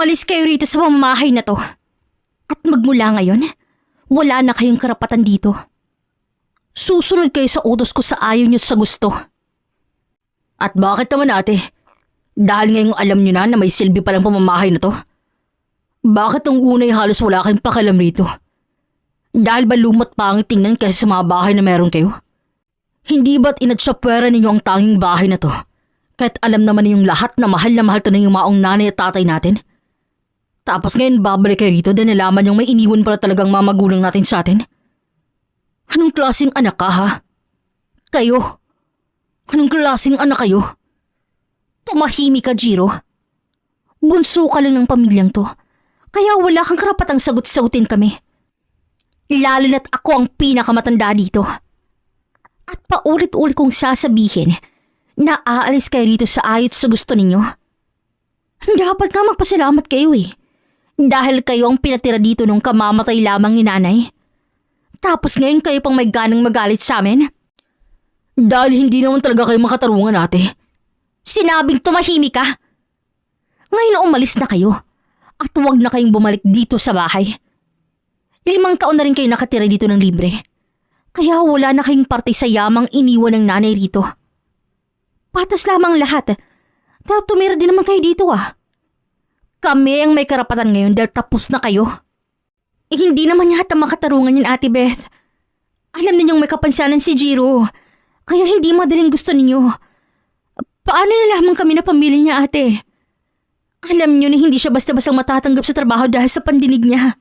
Umalis kayo rito sa pamamahay na to. At magmula ngayon, wala na kayong karapatan dito. Susunod kayo sa utos ko sa ayaw niyo sa gusto. At bakit naman ate? Dahil ngayong alam niyo na may silbi palang pamamahay na to? Bakit ang unay halos wala kayong pakialam rito? Dahil ba lumot pangit tingnan kaysa sa mga bahay na meron kayo? Hindi ba't inatsapwera ninyo ang tanging bahay na to? Kahit alam naman ninyong lahat na mahal to na yung maong nanay at tatay natin? Tapos ngayon babalik kayo rito dahil nalaman yung may iniwan pala talagang mga magulang natin sa atin? Anong klaseng anak ka ha? Kayo? Anong klaseng anak kayo? Tumahimik ka, Jiro. Bunso ka lang ng pamilyang to, kaya wala kang karapatang sagot-sagutin kami. Lalo na't ako ang pinakamatanda dito. At paulit-ulit kong sasabihin na aalis kayo rito sa ayot sa gusto ninyo. Dapat nga magpasalamat kayo eh. Dahil kayo ang pinatira dito nung kamamatay lamang ni nanay. Tapos ngayon kayo pang may ganang magalit sa amin? Dahil hindi naman talaga kayo makatarungan ate. Sinabing tumahimik ka. Ngayon umalis na kayo at huwag na kayong bumalik dito sa bahay. 5 taon na rin kayo nakatira dito ng libre. Kaya wala na kayong parte sa yamang iniwan ng nanay rito. Patas lamang lahat. Dahil tumira din naman kayo dito ah. Kami ang may karapatan ngayon dahil tapos na kayo. Hindi naman yata makatarungan yun Ate Beth. Alam ninyong may kapansanan si Jiro. Kaya hindi madaling gusto ninyo. Paano na lamang kami na pamilya niya ate? Alam niyo na hindi siya basta-bastang matatanggap sa trabaho dahil sa pandinig niya.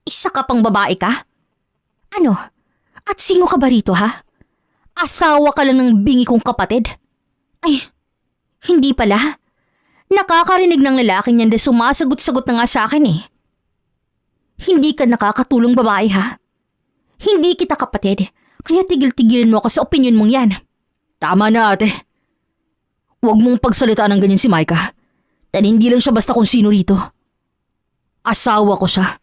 Isa ka pang babae ka? Ano? At sino ka ba rito ha? Asawa ka lang ng bingi kong kapatid? Ay, hindi pala. Nakakarinig ng lalaki niyan dahil sumasagot-sagot na nga sa akin eh. Hindi ka nakakatulong babae ha? Hindi kita kapatid, kaya tigil-tigilin mo ako sa opinyon mong yan. Tama na ate. Huwag mong pagsalitaan ng ganyan si Micah. Dahil hindi lang siya basta kung sino rito. Asawa ko siya.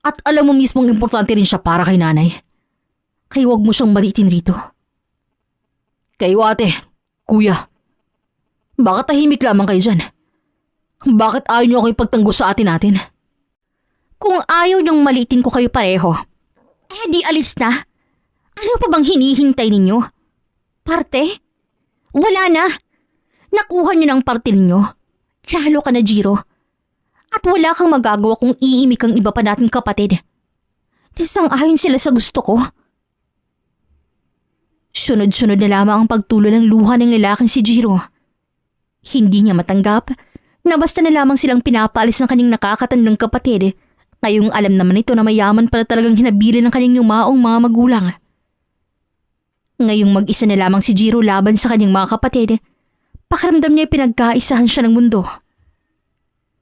At alam mo mismong importante rin siya para kay nanay. Kaya huwag mo siyang maliitin rito. Kayo ate, kuya. Bakit tahimik lamang kayo dyan? Bakit ayaw niyo ako ipagtanggol sa atin natin? Kung ayaw niyong maliitin ko kayo pareho, di alis na. Ano pa bang hinihintay ninyo? Parte? Wala na. Nakuha niyo ng parte ninyo. Lalo ka na, Jiro. At wala kang magagawa kung iimik ang iba pa nating kapatid. Nasang-ayon sila sa gusto ko. Sunod-sunod na lamang ang pagtulo ng luha ng lalaking si Jiro. Hindi niya matanggap na basta na lamang silang pinapaalis ng kanyang nakakatandang kapatid. Ngayong alam naman ito na mayaman pala talagang hinabili ng kanyang yumaong mga magulang. Ngayong mag-isa na lamang si Jiro laban sa kanyang mga kapatid, pakiramdam niya pinagkaisahan siya ng mundo.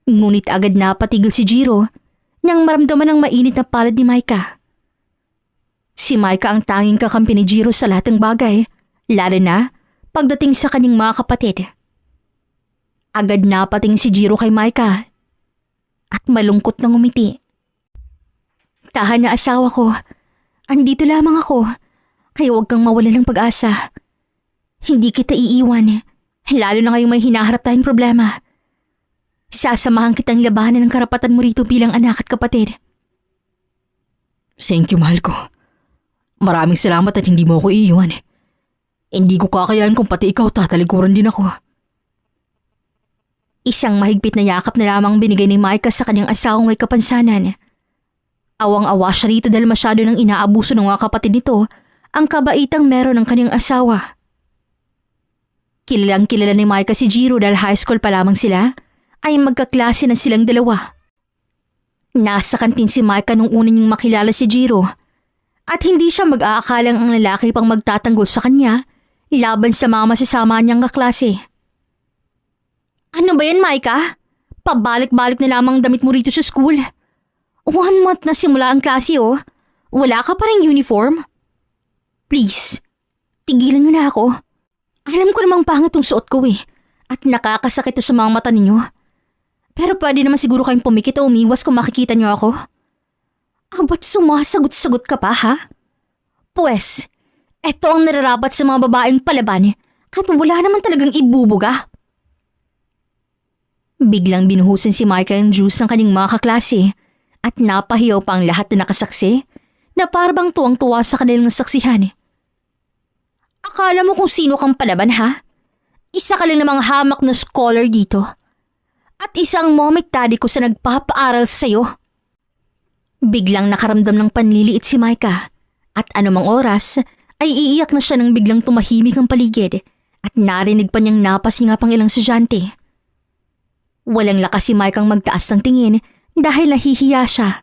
Ngunit agad na patigil si Jiro nang maramdaman ang mainit na palad ni Micah. Si Micah ang tanging kakampi ni Jiro sa lahat ng bagay, lalo na pagdating sa kanyang mga kapatid. Agad na pating si Jiro kay Micah at malungkot na ngumiti. Tahan na asawa ko, andito lamang ako, kaya huwag kang mawalan ng pag-asa. Hindi kita iiwan, lalo na ngayong may hinaharap tayong problema. Sasamahan kitang labanan ng karapatan mo rito bilang anak at kapatid. Thank you, mahal ko. Maraming salamat at hindi mo ako iiwan. Hindi ko kakayahan kung pati ikaw tatalikuran din ako. Isang mahigpit na yakap na lamang binigay ni Micah sa kanyang asawang may kapansanan. Awang-awa siya rito dahil masyado nang inaabuso ng mga kapatid nito ang kabaitang meron ng kanyang asawa. Kilalang kilala ni Micah si Jiro dahil high school pa lamang sila ay magkaklase na silang dalawa. Nasa kantin si Micah nung una niyang makilala si Jiro at hindi siya mag-aakalang ang lalaki pang magtatanggol sa kanya laban sa mga masasama niyang kaklase. Ano ba yan, Micah? Pabalik-balik na lamang damit mo rito sa school. 1 month na simula ang klase oh. Wala ka pa ring uniform? Please, tigilan niyo na ako. Alam ko namang pangit ang suot ko eh. At nakakasakit to sa mga mata ninyo. Pero pwede naman siguro kayong pumikit o umiwas kung makikita niyo ako. Ba't sumasagot-sagot ka pa ha? Pwes, eto ang nararapat sa mga babaeng palaban kahit wala naman talagang ibubuga. Biglang binuhusan si Micah ng juice ng kanyang mga kaklase at napahiyaw pa ang lahat na nakasaksi na parang tuwang-tuwa sa kanilang saksihan. Akala mo kung sino kang palaban ha? Isa ka lang namang hamak na scholar dito. At isang mommy daddy ko sa nagpapaaral sa'yo. Biglang nakaramdam ng panliliit si Micah at anumang oras ay iiyak na siya nang biglang tumahimik ang paligid at narinig pa niyang napasinga pang ilang estudyante. Walang lakas si Micah ang magtaas ng tingin dahil nahihiya siya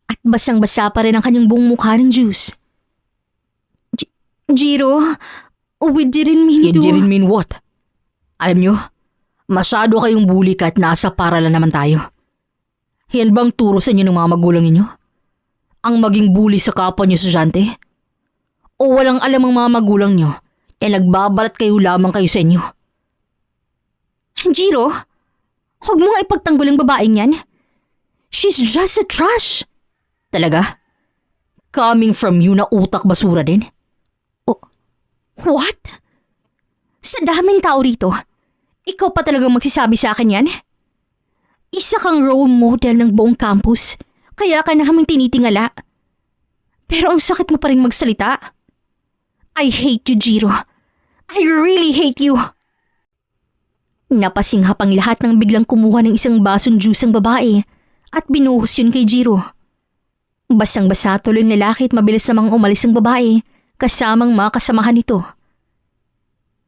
at basang-basa pa rin ang kanyang buong mukha ng juice. Jiro, we didn't mean to... You didn't mean what? Alam nyo, masyado kayong bully ka at nasa paralan naman tayo. Yan bang turo sa inyo ng mga magulang ninyo? Ang maging bully sa kapwa niyo estudyante? O walang alam ang mga magulang niyo na nagbabalat kayo lamang kayo sa inyo? Jiro, huwag mo nga ipagtanggol ang babaeng yan. She's just a trash. Talaga? Coming from you na utak basura din? What? Sa daming tao rito, ikaw pa talagang magsisabi sa akin yan? Isa kang role model ng buong campus, kaya ka namin tinitingala. Pero ang sakit mo pa rin magsalita. I hate you, Jiro. I really hate you. Napasinghap ang lahat nang biglang kumuha ng isang basong juice ang babae at binuhos yun kay Jiro. Basang-basa tuloy ang lalaki at mabilis namang umalis ang babae kasamang mga kasamahan nito.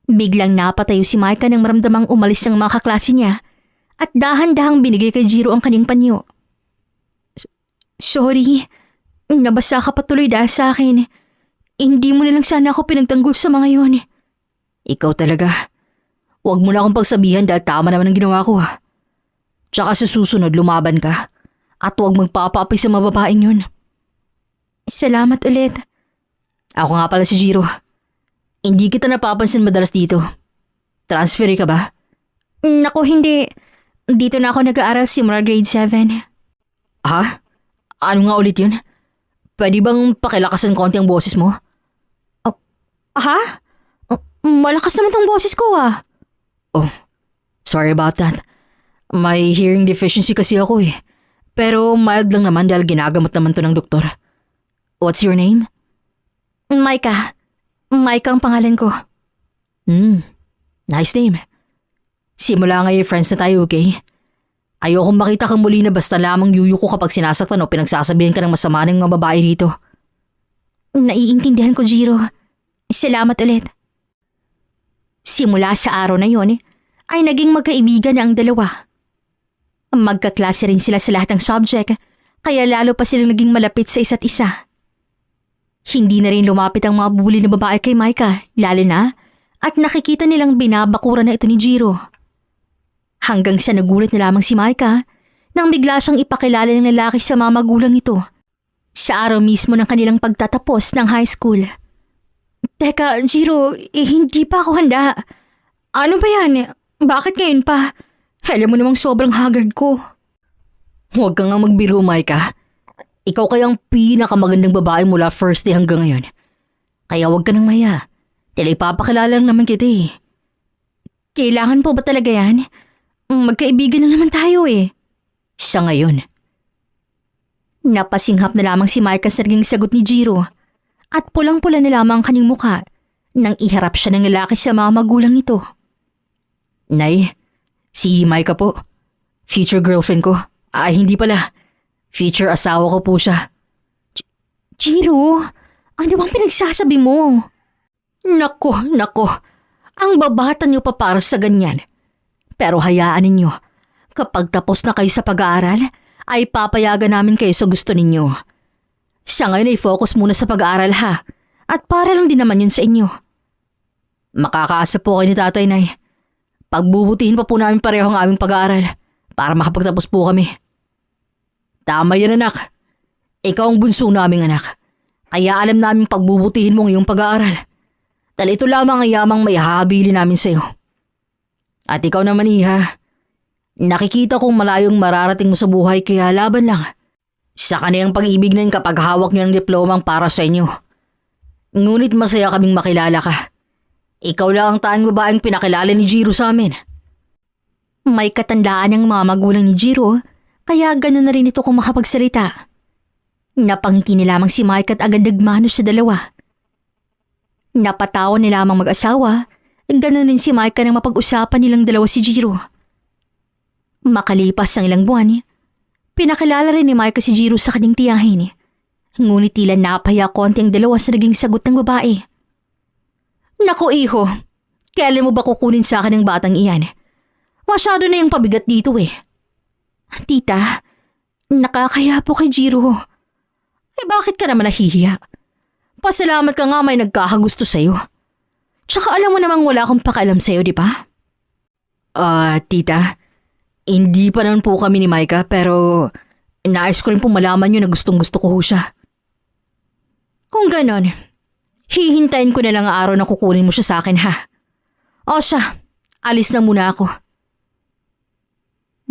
Biglang napatayo si Micah nang maramdamang umalis ang mga kaklase niya at dahan-dahang binigay kay Jiro ang kanyang panyo. Sorry, nabasa ka pa tuloy dahil sa akin. Hindi mo na lang sana ako pinagtanggol sa mga yon. Ikaw talaga. Huwag mo na akong pagsabihan dahil tama naman ang ginawa ko. Tsaka sa susunod lumaban ka at huwag magpapaapi sa mga babaeng yun. Salamat ulit. Ako nga pala si Jiro. Hindi kita napapansin madalas dito. Transferi ka ba? Naku, hindi. Dito na ako nag-aaral simula grade 7. Ha? Ano nga ulit yun? Pwede bang pakilakasan konti ang boses mo? Ha? Malakas naman tong boses ko ah. Oh, sorry about that. May hearing deficiency kasi ako eh. Pero mild lang naman dahil ginagamot naman to ng doktor. What's your name? Micah. Micah ang pangalan ko. Nice name. Simula ngayon friends na tayo, okay? Ayokong makita kang muli na basta lamang yuyu ko kapag sinasaktan o pinagsasabihan ka ng masama ng mga babae dito. Naiintindihan ko, Jiro. Salamat ulit. Simula sa araw na yon, ay naging magkaibigan na ang dalawa. Magkaklase rin sila sa lahat ng subject, kaya lalo pa silang naging malapit sa isa't isa. Hindi na rin lumapit ang mga bully na babae kay Micah, lalo na at nakikita nilang binabakura na ito ni Jiro. Hanggang sa nagulat na lamang si Micah nang bigla siyang ipakilala ng lalaki sa mga magulang nito sa araw mismo ng kanilang pagtatapos ng high school. Teka, Jiro, hindi pa ako handa. Ano ba yan? Bakit ngayon pa? Alam mo namang sobrang haggard ko. Huwag kang nga magbiro, Micah. Ikaw kayang pinakamagandang babae mula first day hanggang ngayon. Kaya huwag ka nang maya. Dahil ipapakilala lang naman kita eh. Kailangan po ba talaga yan? Magkaibigan na naman tayo eh. Sa ngayon. Napasinghap na lamang si Micah sa naging sagot ni Jiro at pulang-pula na lamang ang kanyang mukha nang iharap siya ng lalaki sa mga magulang nito. Nay, si Micah po. Future girlfriend ko. Hindi pala. Future asawa ko po siya. Jiro, ano bang pinagsasabi mo? Nako. Ang babata niyo pa para sa ganyan. Pero hayaan ninyo, kapag tapos na kayo sa pag-aaral, ay papayagan namin kayo sa gusto ninyo. Sa ngayon ay focus muna sa pag-aaral ha, at para lang din naman yun sa inyo. Makakaasa po kayo ni Tatay Nay. Pagbubutihin pa po namin pareho ang aming pag-aaral para makapagtapos po kami. Tama yan anak. Ikaw ang bunso naming anak. Kaya alam namin pagbubutihin mo ang iyong pag-aaral. Dahil ito lamang ang yamang may hahabilin namin sa iyo. At ikaw naman Iha, nakikita kong malayong mararating mo sa buhay kaya laban lang. Sa kaniyang pag-ibig na yun kapag hawak niyo ng diplomang para sa inyo. Ngunit masaya kaming makilala ka. Ikaw lang ang tanging babaeng pinakilala ni Jiro sa amin. May katandaan ang mga magulang ni Jiro, kaya gano'n na rin ito kung makapagsalita. Napangiti ni lamang si Mike at agad nagmano sa dalawa. Napatawa ni lamang mag-asawa, gano'n rin si Mike nang mapag-usapan nilang dalawa si Jiro. Makalipas ang ilang buwan, pinakilala rin ni Mike si Jiro sa kanyang tiyahin. Ngunit tila napaya konti ang dalawa sa naging sagot ng babae. Naku iho, kailan mo ba kukunin sa akin ang batang iyan? Masyado na yung pabigat dito eh. Tita, nakakaya po kay Jiro. Eh bakit ka naman nahihiya? Pasalamat ka nga may nagkakagusto sa'yo. Tsaka alam mo namang wala akong pakialam sa'yo, di ba? Tita, hindi pa naman po kami ni Micah pero nais ko rin pong malaman nyo na gustong gusto ko ho siya. Kung ganon, hihintayin ko na lang ang araw na kukunin mo siya sa akin ha. O siya, alis na muna ako.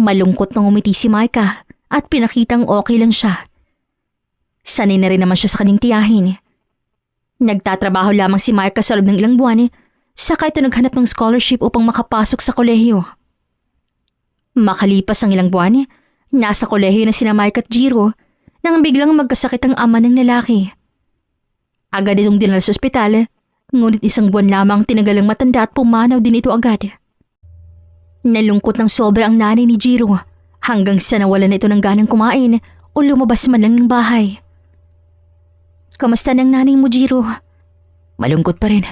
Malungkot nang umiti si Micah at pinakitang okay lang siya. Sanay na rin naman siya sa kanyang tiyahin. Nagtatrabaho lamang si Micah sa loob ng ilang buwan, saka ito naghanap ng scholarship upang makapasok sa kolehiyo. Makalipas ang ilang buwan, nasa kolehiyo na sina Micah at Jiro nang biglang magkasakit ang ama ng lalaki. Agad itong dinala sa ospital, ngunit isang buwan lamang tinagal ang matanda at pumanaw din ito agad. Nalungkot ng sobra ang nanay ni Jiro hanggang sa nawalan na ito ng ganang kumain o lumabas man lang ng bahay. Kamusta ng nanay mo, Jiro? Malungkot pa rin.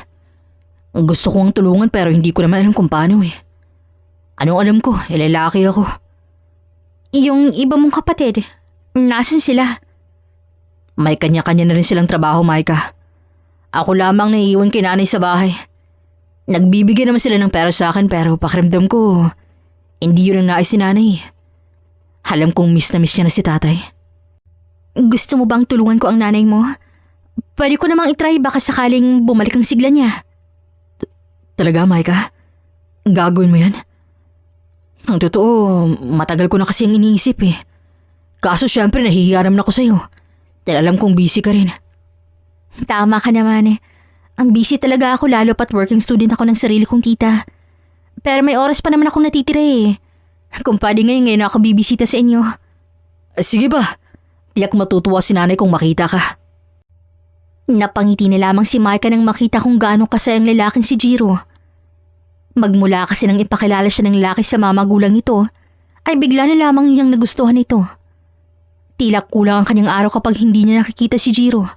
Gusto kong tulungan pero hindi ko naman alam kung paano eh. Anong alam ko, lalaki ako. Yung iba mong kapatid, nasan sila? May kanya-kanya na rin silang trabaho, Micah. Ako lamang naiiwan kay nanay sa bahay. Nagbibigay naman sila ng pera sa akin pero pakiramdam ko, hindi yun ang nais ni nanay. Alam kong miss na miss niya na si tatay. Gusto mo bang tulungan ko ang nanay mo? Pwede ko namang itry baka sakaling bumalik ang sigla niya. Talaga, Micah? Gagawin mo yan? Ang totoo, matagal ko na kasi ang iniisip eh. Kaso syempre nahihiya naman ako sa'yo. Dahil alam kong busy ka rin. Tama ka naman eh. Ang busy talaga ako lalo pat working student ako ng sarili kong tita. Pero may oras pa naman akong natitira eh. Kung pwede ngayon ako bibisita sa inyo. Sige ba? Tiyak matutuwa si nanay kung makita ka. Napangiti na lamang si Micah nang makita kung gaano kasayang lalaking si Jiro. Magmula kasi nang ipakilala siya ng lalaki sa mamagulang nito, ay bigla na lamang niyang nagustuhan ito. Tila kulang ang kanyang araw kapag hindi niya nakikita si Jiro.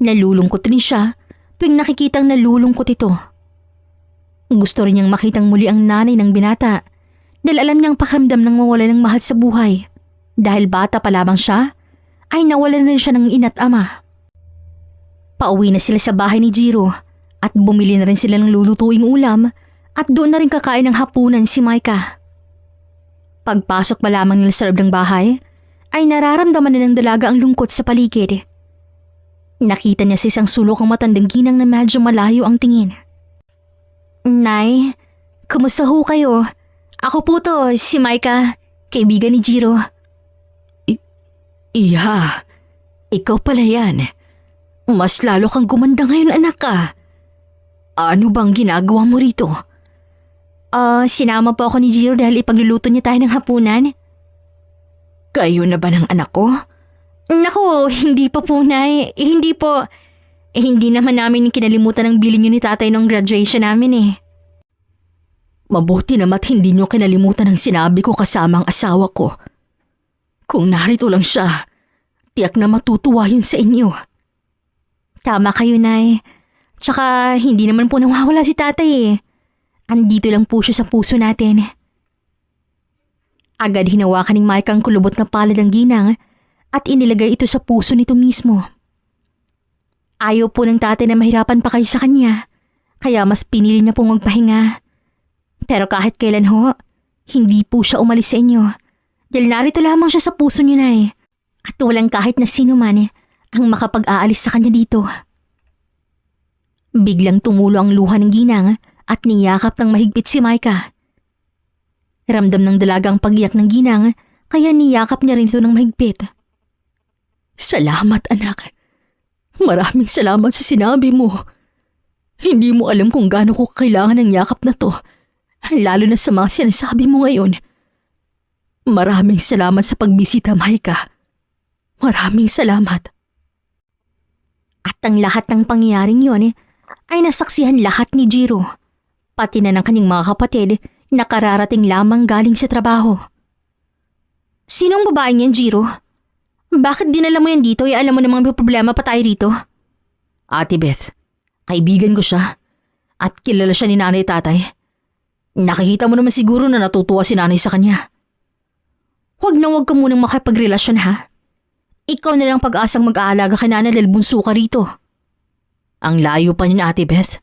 Nalulungkot rin siya tuwing nakikitang nalulungkot ito. Gusto rin niyang makitang muli ang nanay ng binata dahil alam niyang pakiramdam ng mawala ng mahal sa buhay. Dahil bata pa lamang siya, ay nawalan na siya ng ina't ama. Pauwi na sila sa bahay ni Jiro at bumili na rin sila ng lulutuing ulam at doon na rin kakain ng hapunan si Micah. Pagpasok pa lamang nila sa loob ng bahay, ay nararamdaman na ng dalaga ang lungkot sa paligid. Nakita niya sa isang sulok ang matandang ginang na medyo malayo ang tingin. Nay, kumusta ho kayo? Ako po to, si Micah, kaibigan ni Jiro. Iya, ikaw pala yan. Mas lalo kang gumanda ngayon, anak ka. Ano bang ginagawa mo rito? Sinama po ako ni Jiro dahil ipagluluto niya tayo ng hapunan. Kayo na ba ng anak ko? Naku, hindi pa po, Nay. Hindi po. Hindi naman namin kinalimutan ang bilin niyo ni tatay nung graduation namin eh. Mabuti namat hindi niyo kinalimutan ang sinabi ko kasama ang asawa ko. Kung narito lang siya, tiyak na matutuwa yun sa inyo. Tama kayo, Nay. Tsaka hindi naman po nawawala si tatay eh. Andito lang po siya sa puso natin. Agad hinawakan ni Mike ang kulubot na palad ng ginang at inilagay ito sa puso nito mismo. Ayaw po ng tatay na mahirapan pa kayo sa kanya, kaya mas pinili niya pong magpahinga. Pero kahit kailan ho, hindi po siya umalis sa inyo. Dahil narito lamang siya sa puso niyo, Nay. At walang kahit na sino man ang makapag-aalis sa kanya dito. Biglang tumulo ang luha ng ginang at niyakap ng mahigpit si Micah. Ramdam ng dalaga ang pag-iyak ng ginang kaya niyakap niya rin ito ng mahigpit. Salamat, anak. Maraming salamat sa sinabi mo. Hindi mo alam kung gaano ko kailangan ng yakap na to Lalo na sa mga sinasabi mo ngayon. Maraming salamat sa pagbisita, Maika. Maraming salamat. At ang lahat ng pangyayaring yon ay nasaksihan lahat ni Jiro, pati na ng kanyang mga kapatid na kararating lamang galing sa trabaho. Sinong babaeng yan, Jiro? Bakit dinala mo yan dito? Alam mo namang may problema pa tayo rito. Ate Beth, kaibigan ko siya at kilala siya ni nanay tatay. Nakikita mo naman siguro na natutuwa si nanay sa kanya. Huwag ka munang makipagrelasyon ha. Ikaw na lang pag-asang mag-aalaga kay nanay dahil bunso ka rito. Ang layo pa niya, Ate Beth.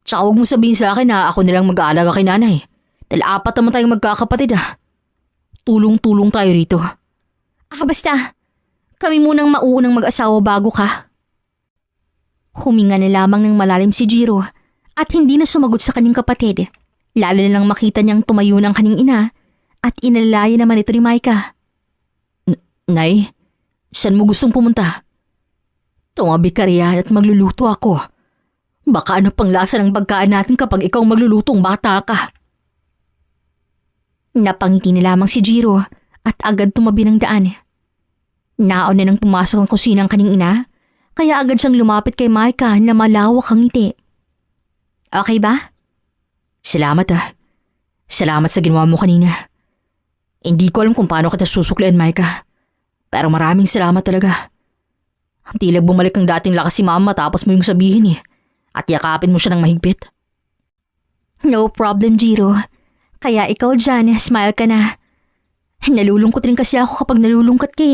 Tsaka huwag mo sabihin sa akin na ako nilang mag-aalaga kay nanay. Dahil 4 naman tayong magkakapatid Tulong-tulong tayo rito. Basta. Kami munang mauunang mag-asawa bago ka. Huminga na lamang ng malalim si Jiro at hindi na sumagot sa kanyang kapatid. Lalo na lang makita niyang tumayo ng kanyang ina at inalaya naman ito ni Maika. Nay, saan mo gustong pumunta? Tumabi ka riyan at magluluto ako. Baka ano pang lasa ng pagkain natin kapag ikaw maglulutong bata ka. Napangiti na lamang si Jiro at agad tumabi ng daan. Naon na nang pumasok ang kusina ang kanyang ina, kaya agad siyang lumapit kay Maika na malawak ang ngiti. Okay ba? Salamat Salamat sa ginawa mo kanina. Hindi ko alam kung paano kita susuklian, Maika. Pero maraming salamat talaga. Tila bumalik ang dating lakas si mama tapos mo yung sabihin at yakapin mo siya ng mahigpit. No problem, Jiro. Kaya ikaw dyan, smile ka na. Nalulungkot rin kasi ako kapag nalulungkot ka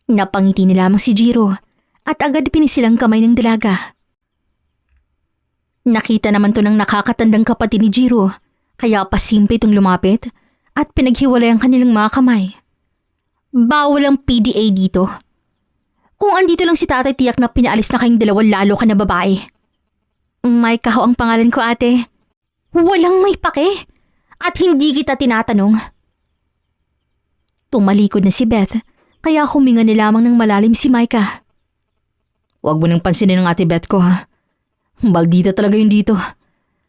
Napangiti na lamang si Jiro at agad pinisilang kamay ng dalaga. Nakita naman to ng nakakatandang kapatid ni Jiro, kaya pasimple itong lumapit at pinaghiwalay ang kanilang mga kamay. Bawal ang PDA dito. Kung andito lang si tatay, tiyak na pinaalis na kayong dalawa, lalo ka na babae. Maika ho ang pangalan ko, ate. Walang may pake at hindi kita tinatanong. Tumalikod na si Beth, kaya huminga na lamang ng malalim si Maika. Huwag mo nang pansinin ang ate Beth ko Maldita talaga yun dito.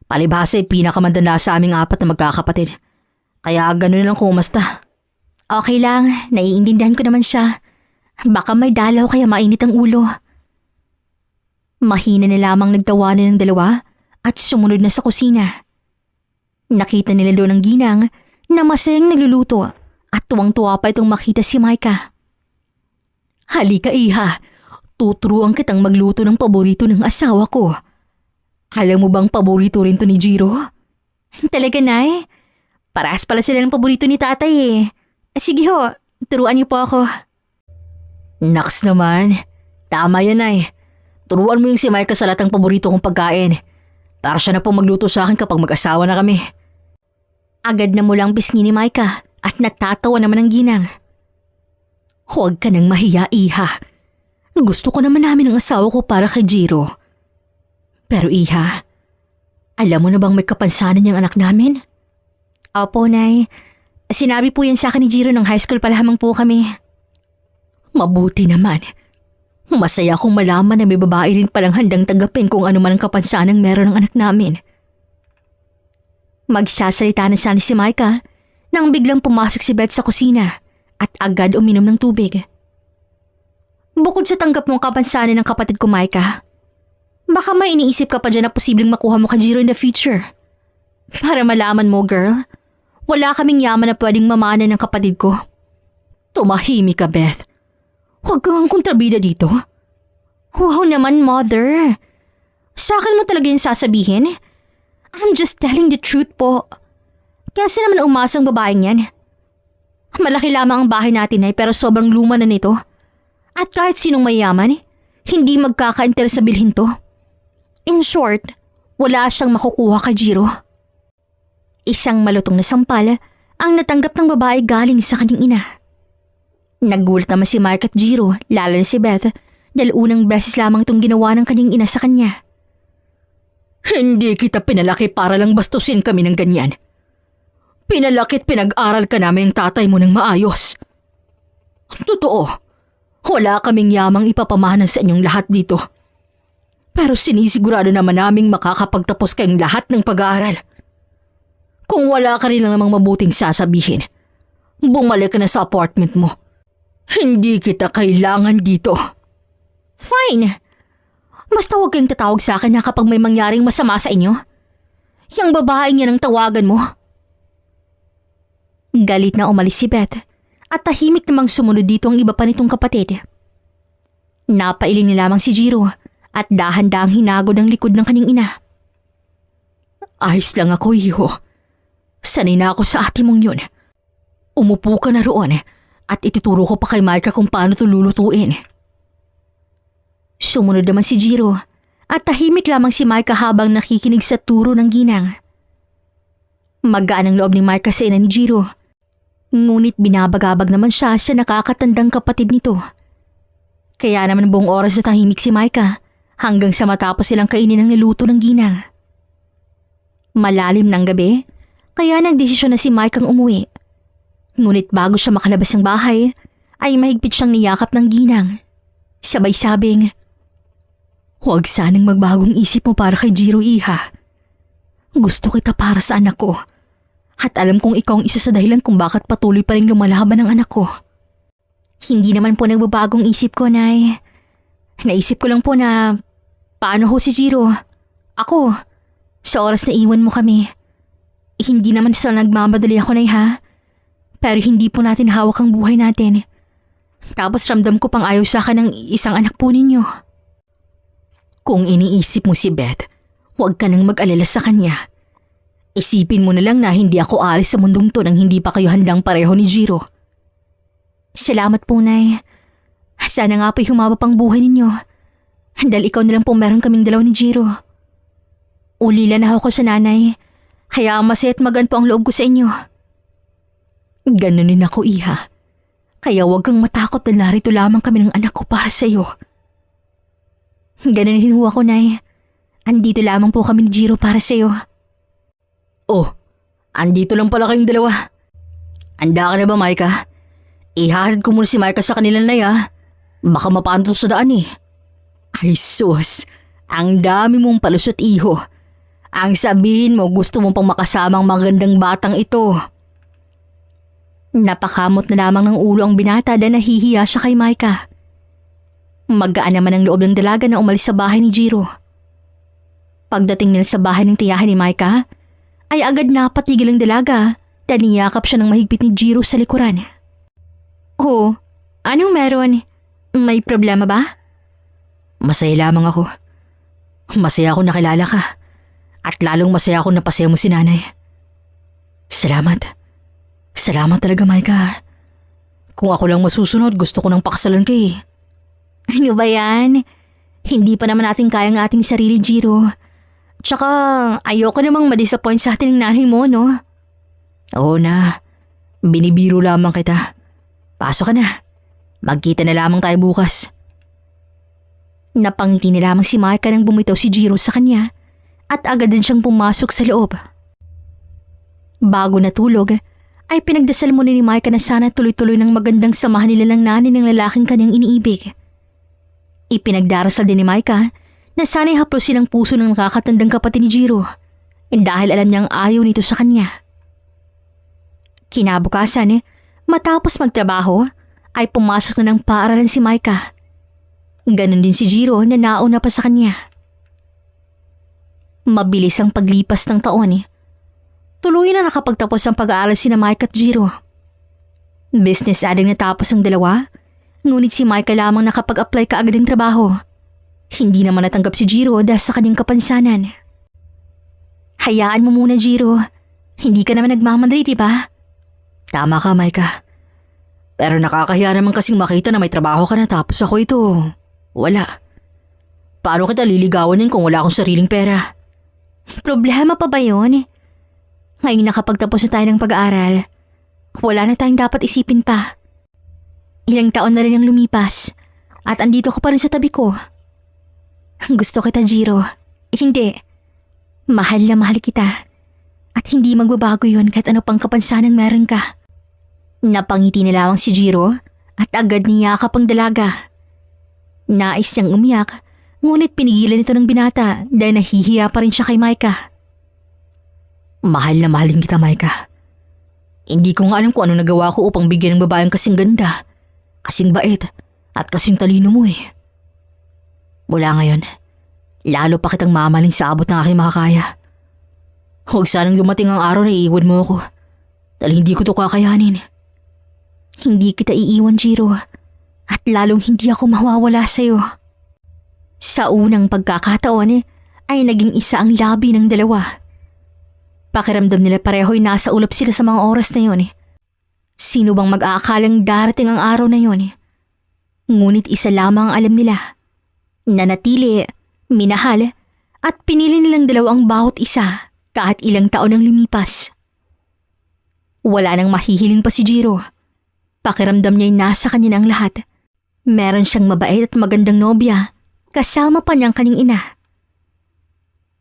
Palibhasa ay pinakamandanda sa aming 4 na magkakapatid. Kaya gano'n lang kung umasta. Okay lang, naiintindihan ko naman siya. Baka may dalaw kaya mainit ang ulo. Mahina na lamang nagtawanan ng dalawa at sumunod na sa kusina. Nakita nila doon ang ginang na masayang nagluluto at tuwang-tuwa pa itong makita si Maika. Halika iha, tuturuan kitang magluto ng paborito ng asawa ko. Alam mo bang paborito rin to ni Jiro? Talaga, Nay? Parehas pala sila ng paborito ni tatay Sige ho, turuan niyo po ako. Naks naman, tama yan Turuan mo yung si Maika sa lahat ng paborito kong pagkain. Para siya na po magluto sa akin kapag mag-asawa na kami. Agad na mulang pisngi ni Maika at natatawa naman ang ginang. Huwag ka nang mahiya, iha. Gusto ko naman namin ang asawa ko para kay Jiro. Pero iha, alam mo na bang may kapansanan yung anak namin? Opo, Nay. Sinabi po yan sa akin ni Jiro ng high school pa lamang po kami. Mabuti naman. Masaya akong malaman na may babae rin palang handang tanggapin kung ano man ang kapansanang meron ng anak namin. Magsasalita na sana si Maika nang biglang pumasok si Beth sa kusina at agad uminom ng tubig. Bukod sa tanggap mong kapansanan ng kapatid ko, Maika, baka may iniisip ka pa dyan na posibleng makuha mo ka Jiro in the future. Para malaman mo, girl, wala kaming yaman na pwedeng mamana ng kapatid ko. Tumahimik ka, Beth. Huwag kang kontrabida dito. Wow naman, mother. Sa akin mo talaga yung sasabihin? I'm just telling the truth po. Kasi naman umasang babaeng yan. Malaki lamang ang bahay natin pero sobrang luma na nito. At kahit sinong mayaman, hindi magkaka-interes sa bilhin to. In short, wala siyang makukuha kay Jiro. Isang malutong na sampal ang natanggap ng babae galing sa kanyang ina. Nagulat naman si Mark at Jiro, lalo na si Beth, dahil unang beses lamang itong ginawa ng kanyang ina sa kanya. Hindi kita pinalaki para lang bastusin kami ng ganyan. Pinalaki at pinag-aral ka namin ng tatay mo ng maayos. Totoo, wala kaming yamang ipapamana sa inyong lahat dito. Pero sinisigurado naman naming makakapagtapos kayong lahat ng pag-aaral. Kung wala ka rin lang namang mabuting sasabihin, bumalik ka na sa apartment mo. Hindi kita kailangan dito. Fine. Basta huwag kayong tatawag sa akin na kapag may mangyaring masama sa inyo. Yang babaeng yan ang tawagan mo. Galit na umalis si Beth at tahimik namang sumunod dito ang iba pa nitong kapatid. Napailing na lamang si Jiro at dahan-dahang hinagod ang likod ng kanyang ina. Ayos lang ako, iho. Sanay na ako sa ate mong yun. Umupo ka na roon at ituturo ko pa kay Micah kung paano ito lulutuin. Sumunod naman si Jiro at tahimik lamang si Micah habang nakikinig sa turo ng ginang. Magaan ang loob ni Micah sa ina ni Jiro. Ngunit binabagabag naman siya sa nakakatandang kapatid nito. Kaya naman buong oras na tahimik si Micah hanggang sa matapos silang kainin ang niluto ng ginang. Malalim ng gabi, kaya nagdesisyon na si Micah ang umuwi. Ngunit bago siya makalabas ng bahay, ay mahigpit siyang niyakap ng ginang. Sabay sabing, "Huwag sanang magbagong isip mo para kay Jiro, iha. Gusto kita para sa anak ko. At alam kong ikaw ang isa sa dahilan kung bakit patuloy pa rin lumalaban ang anak ko." Hindi naman po nagbabagong isip ko, Nay. Naisip ko lang po na paano ho si Jiro? Ako, sa oras na iwan mo kami. Hindi naman sa nagmamadali ako, Nay, ha? Pero hindi po natin hawak ang buhay natin. Tapos ramdam ko pang ayaw sa akin ng isang anak po ninyo. Kung iniisip mo si Beth, huwag ka nang mag-alala sa kanya. Isipin mo na lang na hindi ako alis sa mundong to nang hindi pa kayo handang pareho ni Jiro. Salamat po, Nay. Sana nga po'y humaba pang buhay ninyo. Dahil ikaw na lang po meron kaming dalawa ni Jiro. Ulila na ako sa nanay, kaya masaya't magaan po ang loob ko sa inyo. Ganon din ako, iha. Kaya huwag kang matakot na narito lamang kami ng anak ko para sa iyo. Ganon din ho ako, Nay. Andito lamang po kami ni Jiro para sa iyo. Oh, andito lang pala kayong dalawa. Anda ka na ba, Micah? Ihahatid ko muna si Micah sa kanila, Nay, ha? Baka mapaanto sa daan eh. Ay sus, ang dami mong palusot, iho. Ang sabihin mo gusto mo pang makasamang magandang batang ito. Napakamot na lamang ng ulo ang binata dahil nahihiya siya kay Micah. Magaan naman ang loob ng dalaga na umalis sa bahay ni Jiro. Pagdating nila sa bahay ng tiyahan ni Micah, ay agad napatigil ang dalaga dahil niyakap siya ng mahigpit ni Jiro sa likuran. "Oh, anong meron? May problema ba?" Masaya lamang ako. Masaya ako nakilala ka. At lalong masaya ako napasaya mo si nanay. Salamat. Salamat talaga, Micah. Kung ako lang masusunod, gusto ko nang pakasalan ka eh. Ano ba yan? Hindi pa naman natin kaya ang ating sarili, Jiro. Tsaka ayoko namang madisappoint sa atin ng nanay mo, no? Oo na. Binibiro lamang kita. Pasok ka na. Magkita na lamang tayo bukas. Napangiti na lamang si Micah nang bumitaw si Jiro sa kanya at agad din siyang pumasok sa loob. Bago natulog, ay pinagdasal muna ni Micah na sana tuloy-tuloy ng magandang samahan nila ng nanay ng lalaking kanyang iniibig. Ipinagdarasal din ni Micah na sana'y haplosin ang puso ng nakakatandang kapatid ni Jiro dahil alam niyang ayaw nito sa kanya. Kinabukasan, matapos magtrabaho, ay pumasok na ng paaralan si Micah. Ganon din si Jiro na nauna pa sa kanya. Mabilis ang paglipas ng taon. Tuloy na nakapagtapos ang pag-aaral sina Micah at Jiro. Business ading natapos ang dalawa, ngunit si Micah lamang nakapag-apply kaagad ng trabaho. Hindi naman natanggap si Jiro dahil sa kanyang kapansanan. Hayaan mo muna, Jiro. Hindi ka naman nagmamadali, di ba? Tama ka, Micah. Pero nakakahiya naman kasing makita na may trabaho ka na tapos ako ito. Wala. Paano kita liligawan yan kung wala akong sariling pera? Problema pa ba yun? Ngayon nakapagtapos na tayo ng pag-aaral, wala na tayong dapat isipin pa. Ilang taon na rin ang lumipas at andito ka pa rin sa tabi ko. Gusto kita, Jiro. Hindi. Mahal na mahal kita. At hindi magbabago yun kahit ano pang kapansanang meron ka. Napangiti na lamang si Jiro at agad niyakap ang dalaga. Nais niyang umiyak Ngunit pinigilan ito ng binata dahil nahihiya pa rin siya kay Micah. Mahal na mahalin kita, Micah. Hindi ko nga alam kung ano nagawa ko upang bigyan ng babaeng kasing ganda, kasing bait, at kasing talino mo eh. Mula ngayon, lalo pa kitang mamaling sa abot ng aking makakaya. Huwag sanang dumating ang araw na iiwan mo ako dahil hindi ko to kakayanin. Hindi kita iiwan, Jiro, at lalong hindi ako mawawala sa'yo. Sa unang pagkakataon ay naging isa ang labi ng dalawa. Pakiramdam nila pareho'y nasa ulap sila sa mga oras na yon. Sino bang mag-aakalang darating ang araw na yon? Ngunit isa lamang ang alam nila. Nanatili, minahal, at pinili nilang dalawa ang bawat isa kahit ilang taon ang lumipas. Wala nang mahihiling pa si Jiro. Pakiramdam niya'y nasa kanya na ang lahat. Meron siyang mabait at magandang nobya, kasama pa niyang kanyang ina.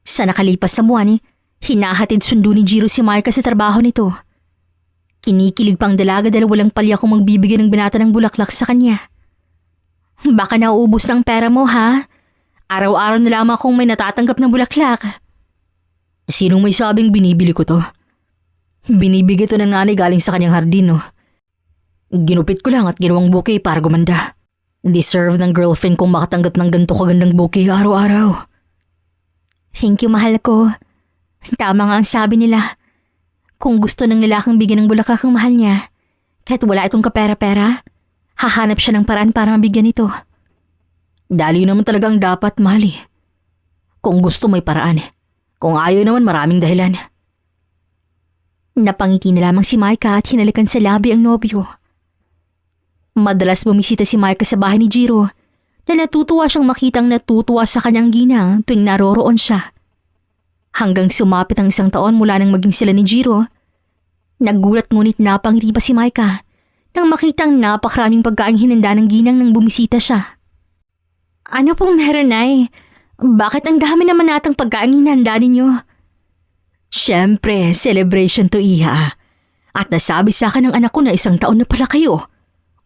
Sa nakalipas na buwan, hinahatid sundo ni Jiro si Micah sa trabaho nito. Kinikilig pang dalaga dahil walang palya kung magbibigay ng binata ng bulaklak sa kanya. Baka nauubos ng pera mo, ha? Araw-araw na lamang akong may natatanggap ng bulaklak. Sinong may sabing binibili ko to? Binibigay to ng nanay galing sa kanyang hardin, no? Ginupit ko lang at ginawang bouquet para gumanda. Deserve ng girlfriend kong makatanggap ng ganito kagandang bouquet araw-araw. Thank you, mahal ko. Tama nga ang sabi nila. Kung gusto ng lalaking bigyan ng bulaklak ang mahal niya, kahit wala itong kapera-pera, hahanap siya ng paraan para mabigyan ito. Dali naman talagang dapat, mahal eh. Kung gusto may paraan. Kung ayaw naman maraming dahilan. Napangiti na lamang si Micah at hinalikan sa labi ang nobyo. Madalas bumisita si Micah sa bahay ni Jiro na natutuwa siyang makitang natutuwa sa kanyang ginang tuwing naroroon siya. Hanggang sumapit ang isang taon mula nang maging sila ni Jiro, nagulat ngunit napangiti pa si Micah nang makitang napakaraming pagkaing hinanda ng ginang nang bumisita siya. Ano pong meron, Nay? Bakit ang dami naman natang pagkaing hinanda ninyo? Siyempre, celebration to, iha. At nasabi sa akin ng anak ko na 1 taon na pala kayo.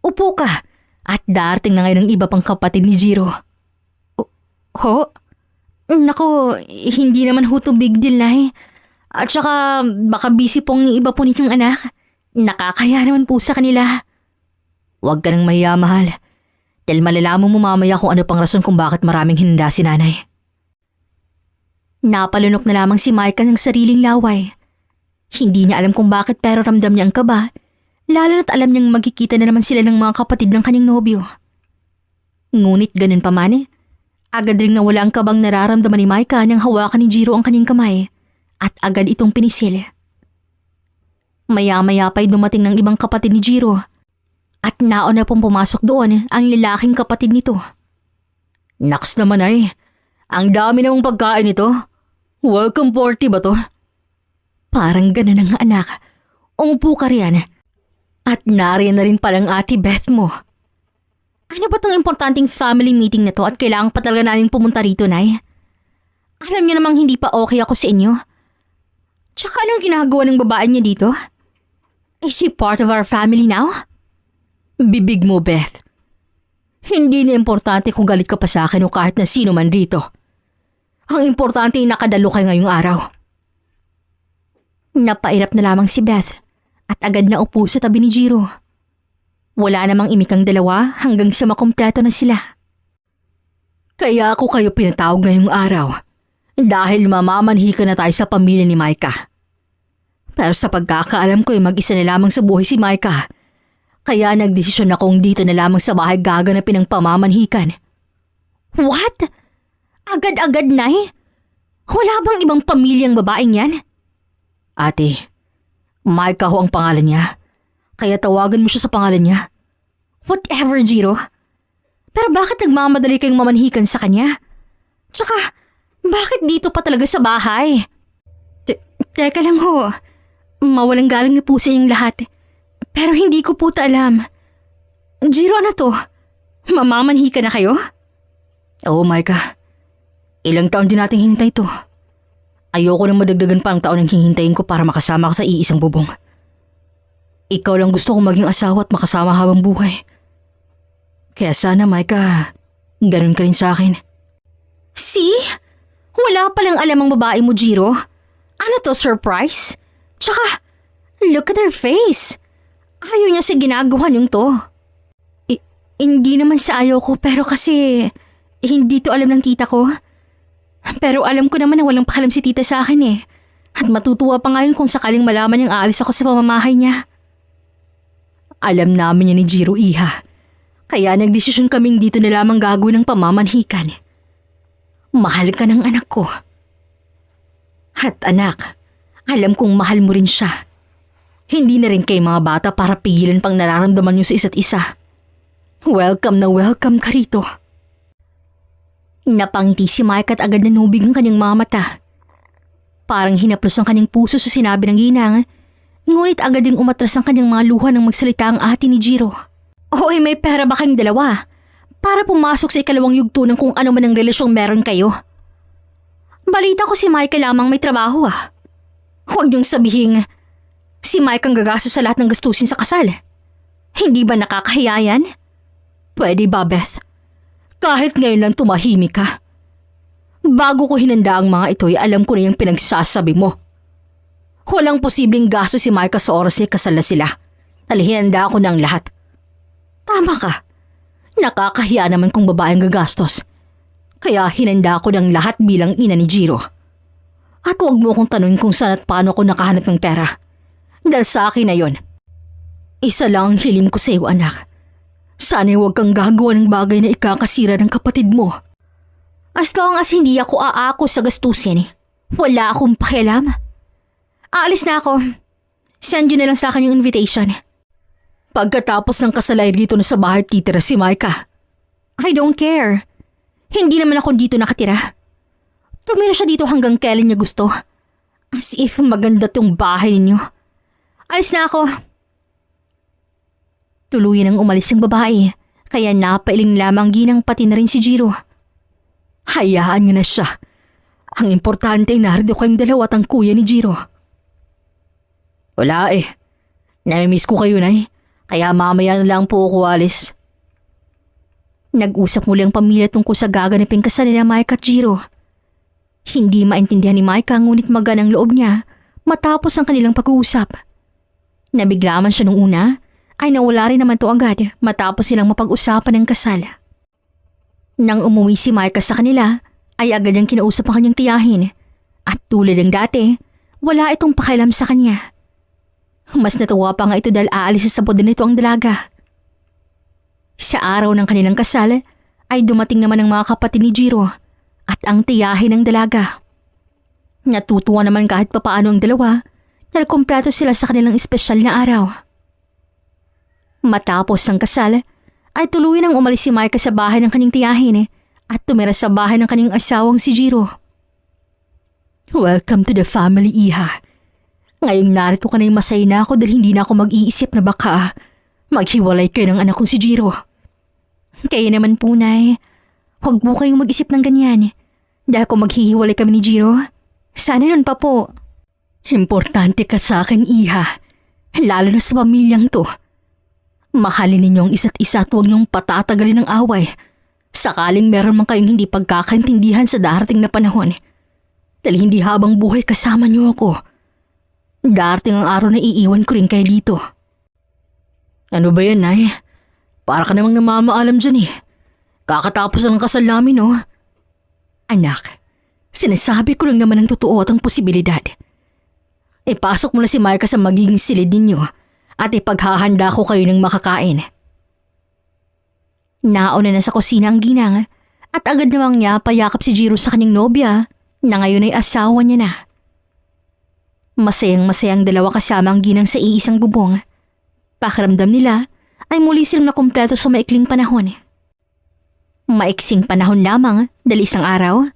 Upo ka at darating na ngayon ang iba pang kapatid ni Jiro. Ho? Nako, hindi naman ho to big deal, Nay. At saka baka busy pong yung iba po ninyong anak. Nakakaya naman po sa kanila. Huwag ka nang mahiya, mahal. Dahil malalaman mo mamaya kung ano pang rason kung bakit maraming hinanda si nanay. Napalunok na lamang si Micah ng sariling laway. Hindi niya alam kung bakit pero ramdam niya ang kaba, lalo na't alam niyang magkikita na naman sila ng mga kapatid ng kanyang nobyo. Ngunit ganun pa man, agad ring nawala ang kabang nararamdaman ni Micah nang hawakan ni Jiro ang kanyang kamay at agad itong pinisil. Maya-maya pa'y dumating ng ibang kapatid ni Jiro at nauna pong pumasok doon ang lalaking kapatid nito. Naks naman ay, ang dami namang pagkain ito. Welcome party ba to? Parang ganun ang anak. Umupo ka riyan. At nariyan na rin palang ate Beth mo. Ano ba tong importanteng family meeting na to at kailangan pa talaga namin pumunta rito, Nay? Alam niyo namang hindi pa okay ako sa inyo. Tsaka anong ginagawa ng babae niya dito? Is she part of our family now? Bibig mo, Beth. Hindi na importante kung galit ka pa sa akin o kahit na sino man rito. Ang importante ay nakadalo kayo ngayong araw. Napairap na lamang si Beth at agad na upo sa tabi ni Jiro. Wala namang imikang dalawa hanggang sa makumpleto na sila. Kaya ako kayo pinatawag ngayong araw dahil mamamanhi ka na tayo sa pamilya ni Micah. Pero sa pagkakaalam ko ay mag-isa na lamang sa buhay si Micah. Kaya nagdesisyon akong dito na lamang sa bahay gaganapin ang pamamanhikan. What? Agad-agad, Nay? Wala bang ibang pamilyang babaeng yan? Ate, Micah ho ang pangalan niya. Kaya tawagan mo siya sa pangalan niya. Whatever, Jiro. Pero bakit nagmamadali kayong mamanhikan sa kanya? Tsaka, bakit dito pa talaga sa bahay? Teka lang ho. Mawalang galang na po sa inyong lahat. Pero hindi ko po alam. Jiro, ano to? Mamamanhi ka na kayo? Oo, Micah. Ilang taon din nating hinintay to. Ayoko nang madagdagan pa ang taon ang hihintayin ko para makasama ka sa iisang bubong. Ikaw lang gusto kong maging asawa at makasama habang buhay. Kaya sana, Micah, ganun ka rin sa akin. See? Wala palang alam ang babae mo, Jiro. Ano to, surprise? Tsaka, look at her face. Ayaw niya sa ginagawa niyong to. Hindi naman sa ayaw ko pero kasi hindi to alam ng tita ko. Pero alam ko naman na walang pakalam si tita sa akin eh. At matutuwa pa ngayon kung sakaling malaman niyang aalis ako sa pamamahay niya. Alam namin yan ni Jiro, iha. Kaya nagdesisyon kaming dito na lamang gagawin ng pamamanhikan. Mahal ka ng anak ko. At anak, alam kong mahal mo rin siya. Hindi na rin kayo mga bata para pigilan pang nararamdaman niyo sa isa't isa. Welcome na welcome ka rito. Napangiti si Mike at agad nanubig ang kanyang mga mata. Parang hinaplos ang kanyang puso sa sinabi ng ginang, ngunit agad din umatras ang kanyang mga luha nang magsalita ang ate ni Jiro. Hoy, may pera ba kayong dalawa? Para pumasok sa ikalawang yugto ng kung ano man ang relasyong meron kayo. Balita ko si Mike lamang may trabaho ah. Huwag niyong sabihin, si Mike ang gagastos sa lahat ng gastusin sa kasal. Hindi ba nakakahiya yan? Pwede ba, Beth? Kahit ngayon lang tumahimik ka. Bago ko hinanda ang mga ito, alam ko na yung pinagsasabi mo. Walang posibleng gasto si Micah sa oras niya kasal na sila. Hinanda ako ng lahat. Tama ka. Nakakahiya naman kung babaeng gagastos. Kaya hinanda ko ng lahat bilang ina ni Jiro. At huwag mo akong tanungin kung saan at paano ako nakahanap ng pera. Dahil sa akin na yon. Isa lang ang hiling ko sa iyo, anak. Sana'y huwag kang gagawa ng bagay na ikakasira ng kapatid mo. As long as hindi ako aako sa gastusin, wala akong pakialam. Aalis na ako. Send you na lang sa akin yung invitation. Pagkatapos ng kasalay dito na sa bahay titira si Micah. I don't care. Hindi naman ako dito nakatira. Tumira siya dito hanggang kailan niya gusto. As if maganda tong bahay ninyo. Alis na ako. Tuluyan ang umalis ang babae, kaya napailing lamang ginang pati na rin si Jiro. Hayaan niyo na siya. Ang importante ay narito kayong dalawa at ang kuya ni Jiro. Wala eh. Namimiss ko kayo, Nay. Kaya mamaya na lang po ako alis. Nag-usap muli ang pamilya tungkol sa gaganaping kasal nila Mike at Jiro. Hindi maintindihan ni Mike ngunit maganang loob niya matapos ang kanilang pag-uusap. Nabigla man siya nung una, ay nawala rin naman to agad matapos silang mapag-usapan ng kasal. Nang umuwi si Micah sa kanila, ay agad niyang kinausap ang kanyang tiyahin at tulad ng dati, wala itong pakialam sa kanya. Mas natuwa pa nga ito dahil aalis sa boda nito ang dalaga. Sa araw ng kanilang kasal, ay dumating naman ang mga kapatid ni Jiro at ang tiyahin ng dalaga. Natutuwa naman kahit papaano ang dalawa dahil kumpleto sila sa kanilang espesyal na araw. Matapos ang kasal, ay tuluyan ang umalis si Micah sa bahay ng kanyang tiyahin at tumira sa bahay ng kanyang asawang si Jiro. Welcome to the family, iha. Ngayong narito ka na yung masaya na ako dahil hindi na ako mag-iisip na baka maghiwalay kayo ng anak kong si Jiro. Kaya naman po, Nay. Huwag po kayong mag-isip ng ganyan. Dahil kung maghihiwalay kami ni Jiro, sana nun pa po. Importante ka sa akin, iha. Lalo na sa pamilyang to. Mahalin ninyo ang isa't isa at huwag niyong patatagalin ng away. Sakaling meron man kayong hindi pagkakaintindihan sa darating na panahon. Dahil hindi habang buhay kasama niyo ako. Darating ang araw na iiwan ko rin kayo dito. Ano ba yan, Nay? Para ka namang namamaalam dyan eh. Kakatapos ang kasal namin, oh. Anak, sinasabi ko lang naman ang totoo at ang posibilidad. Ipasok mo na si Micah sa magiging silid ninyo at ipaghahanda ko kayo ng makakain. Nauna na sa kusina ang ginang at agad namang niya payakap si Jiro sa kanyang nobya na ngayon ay asawa niya na. Masayang-masayang dalawa kasama ang ginang sa iisang bubong. Pakiramdam nila ay muli silang nakumpleto sa maikling panahon. Maiksing panahon lamang dahil isang araw,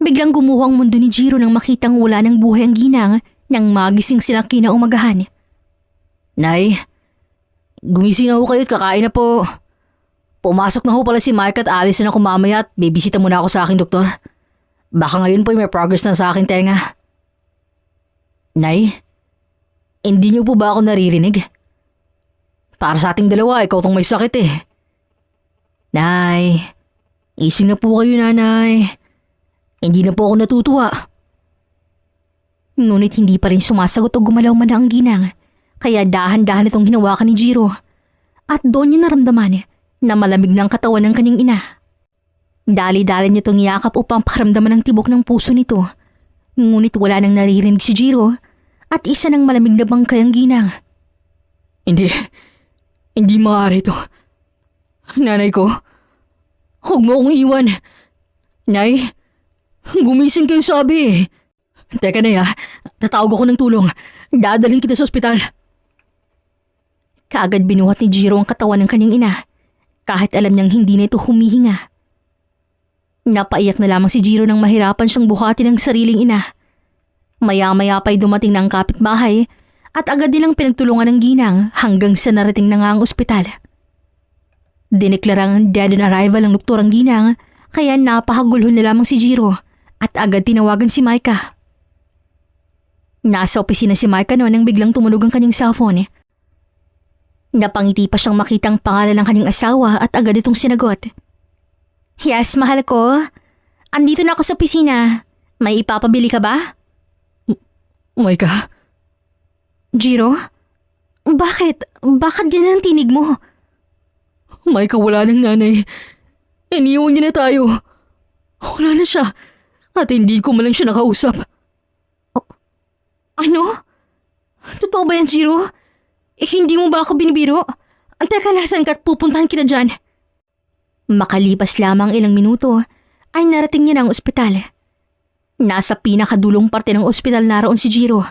biglang gumuho ang mundo ni Jiro nang makitang wala ng buhay ang ginang nang magising sila kinaumagahan. Nay, gumising na ho kayo at kakain na po. Pumasok na ho pala si Mike at alis na ako mamaya at bibisita muna ako sa aking doktor. Baka ngayon po may progress na sa aking tenga. Nay, hindi niyo po ba ako naririnig? Para sa ating dalawa, ikaw tong may sakit eh. Nay, ising na po kayo, nanay. Hindi na po ako natutuwa. Ngunit hindi pa rin sumasagot o gumalaw man ang ginang, kaya dahan-dahan itong hinawakan ni Jiro. At doon niya naramdaman na malamig ng katawan ng kanyang ina. Dali-dali niya itong yakap upang pakiramdaman ang tibok ng puso nito. Ngunit wala nang naririnig si Jiro at isa ng malamig na bangkay ang ginang. Hindi maaari ito. Nanay ko, huwag mo akong iwan. Nay, gumising kayo sabi. Teka na tatawag ako ng tulong. Dadalhin kita sa ospital. Kaagad binuhat ni Jiro ang katawan ng kanyang ina, kahit alam niyang hindi na ito humihinga. Napaiyak na lamang si Jiro nang mahirapan siyang buhatin ang sariling ina. Maya-maya pa'y dumating na ang kapitbahay at agad nilang pinagtulungan ng ginang hanggang sa narating na nga ang ospital. Dineklarang dead on arrival ang doktorang ginang, kaya napakagulho na lamang si Jiro at agad tinawagan si Maika. Nasa opisina si Maika noon nang biglang tumunog ang kanyang cellphone. Napangiti pa siyang makitang pangalan ng kanyang asawa at agad itong sinagot. Yes, mahal ko. Andito na ako sa opisina. May ipapabili ka ba? Maika? Jiro? Bakit? Bakit ganyan ang tinig mo? Maika, wala ng nanay. Iniwan niya na tayo. Wala na siya. At hindi ko man lang siya nakausap. Ano? Totoo ba yan, Jiro? Hindi mo ba ako binibiro? Teka, nasan ka at pupuntahan kita dyan? Makalipas lamang ilang minuto, ay narating niya na ang ospital. Nasa pinakadulong parte ng ospital naroon si Jiro.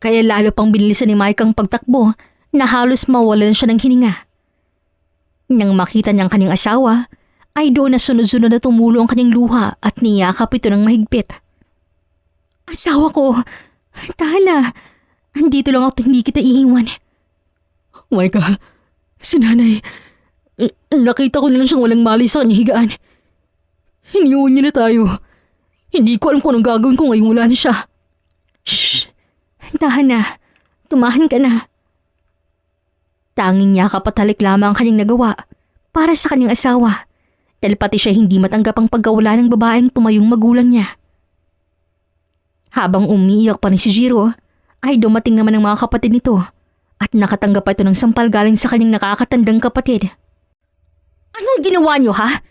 Kaya lalo pang binilisan ni Mike ang pagtakbo na halos mawalan siya ng hininga. Nang makita niyang kanyang asawa, ay doon na sunod-sunod na tumulo ang kanyang luha at niyakap ito ng mahigpit. Asawa ko! Tala! Andito lang ako at hindi kita iiwan. Maika, si nanay, nakita ko na lang siyang walang mali sa kanyang higaan. Iniwan niya na tayo. Hindi ko alam kung anong gagawin ko ngayong wala na siya. Shh! Tahan na. Tumahan ka na. Tanging yakap at halik lamang ang kanyang nagawa para sa kanyang asawa dahil pati siya hindi matanggap ang pagkawala ng babaeng tumayong magulang niya. Habang umiiyak pa rin si Jiro, ay dumating naman ang mga kapatid nito at nakatanggap pa ito ng sampal galing sa kanyang nakakatandang kapatid. Anong ginawa niyo, ha?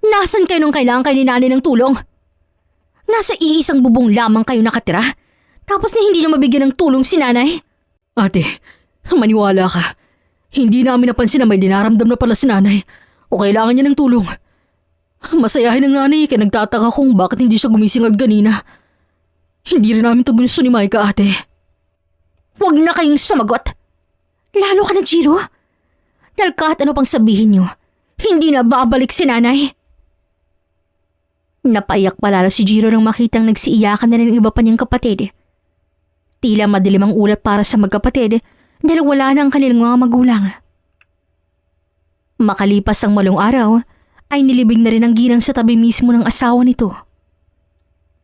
Nasaan kayo nung kailangan kayo ni nanay ng tulong? Nasa iisang bubong lamang kayo nakatira, tapos na hindi niyo mabigyan ng tulong si nanay? Ate, maniwala ka. Hindi namin napansin na may dinaramdam na pala si nanay o kailangan niya ng tulong. Masayahin ng nanay kaya nagtataka kung bakit hindi siya gumising agad kanina. Hindi rin namin ito gusto ni Maika, ate. Huwag na kayong sumagot. Lalo ka na, Jiro. Dahil kahit ano pang sabihin niyo, hindi na babalik si nanay. Napaiyak palalo si Jiro nang makitang nagsiiyakan na rin ang iba pa niyang kapatid. Tila madilim ang ulat para sa magkapatid dahil wala na ang kanilang mga magulang. Makalipas ang malong araw, ay nilibing na rin ang ginang sa tabi mismo ng asawa nito.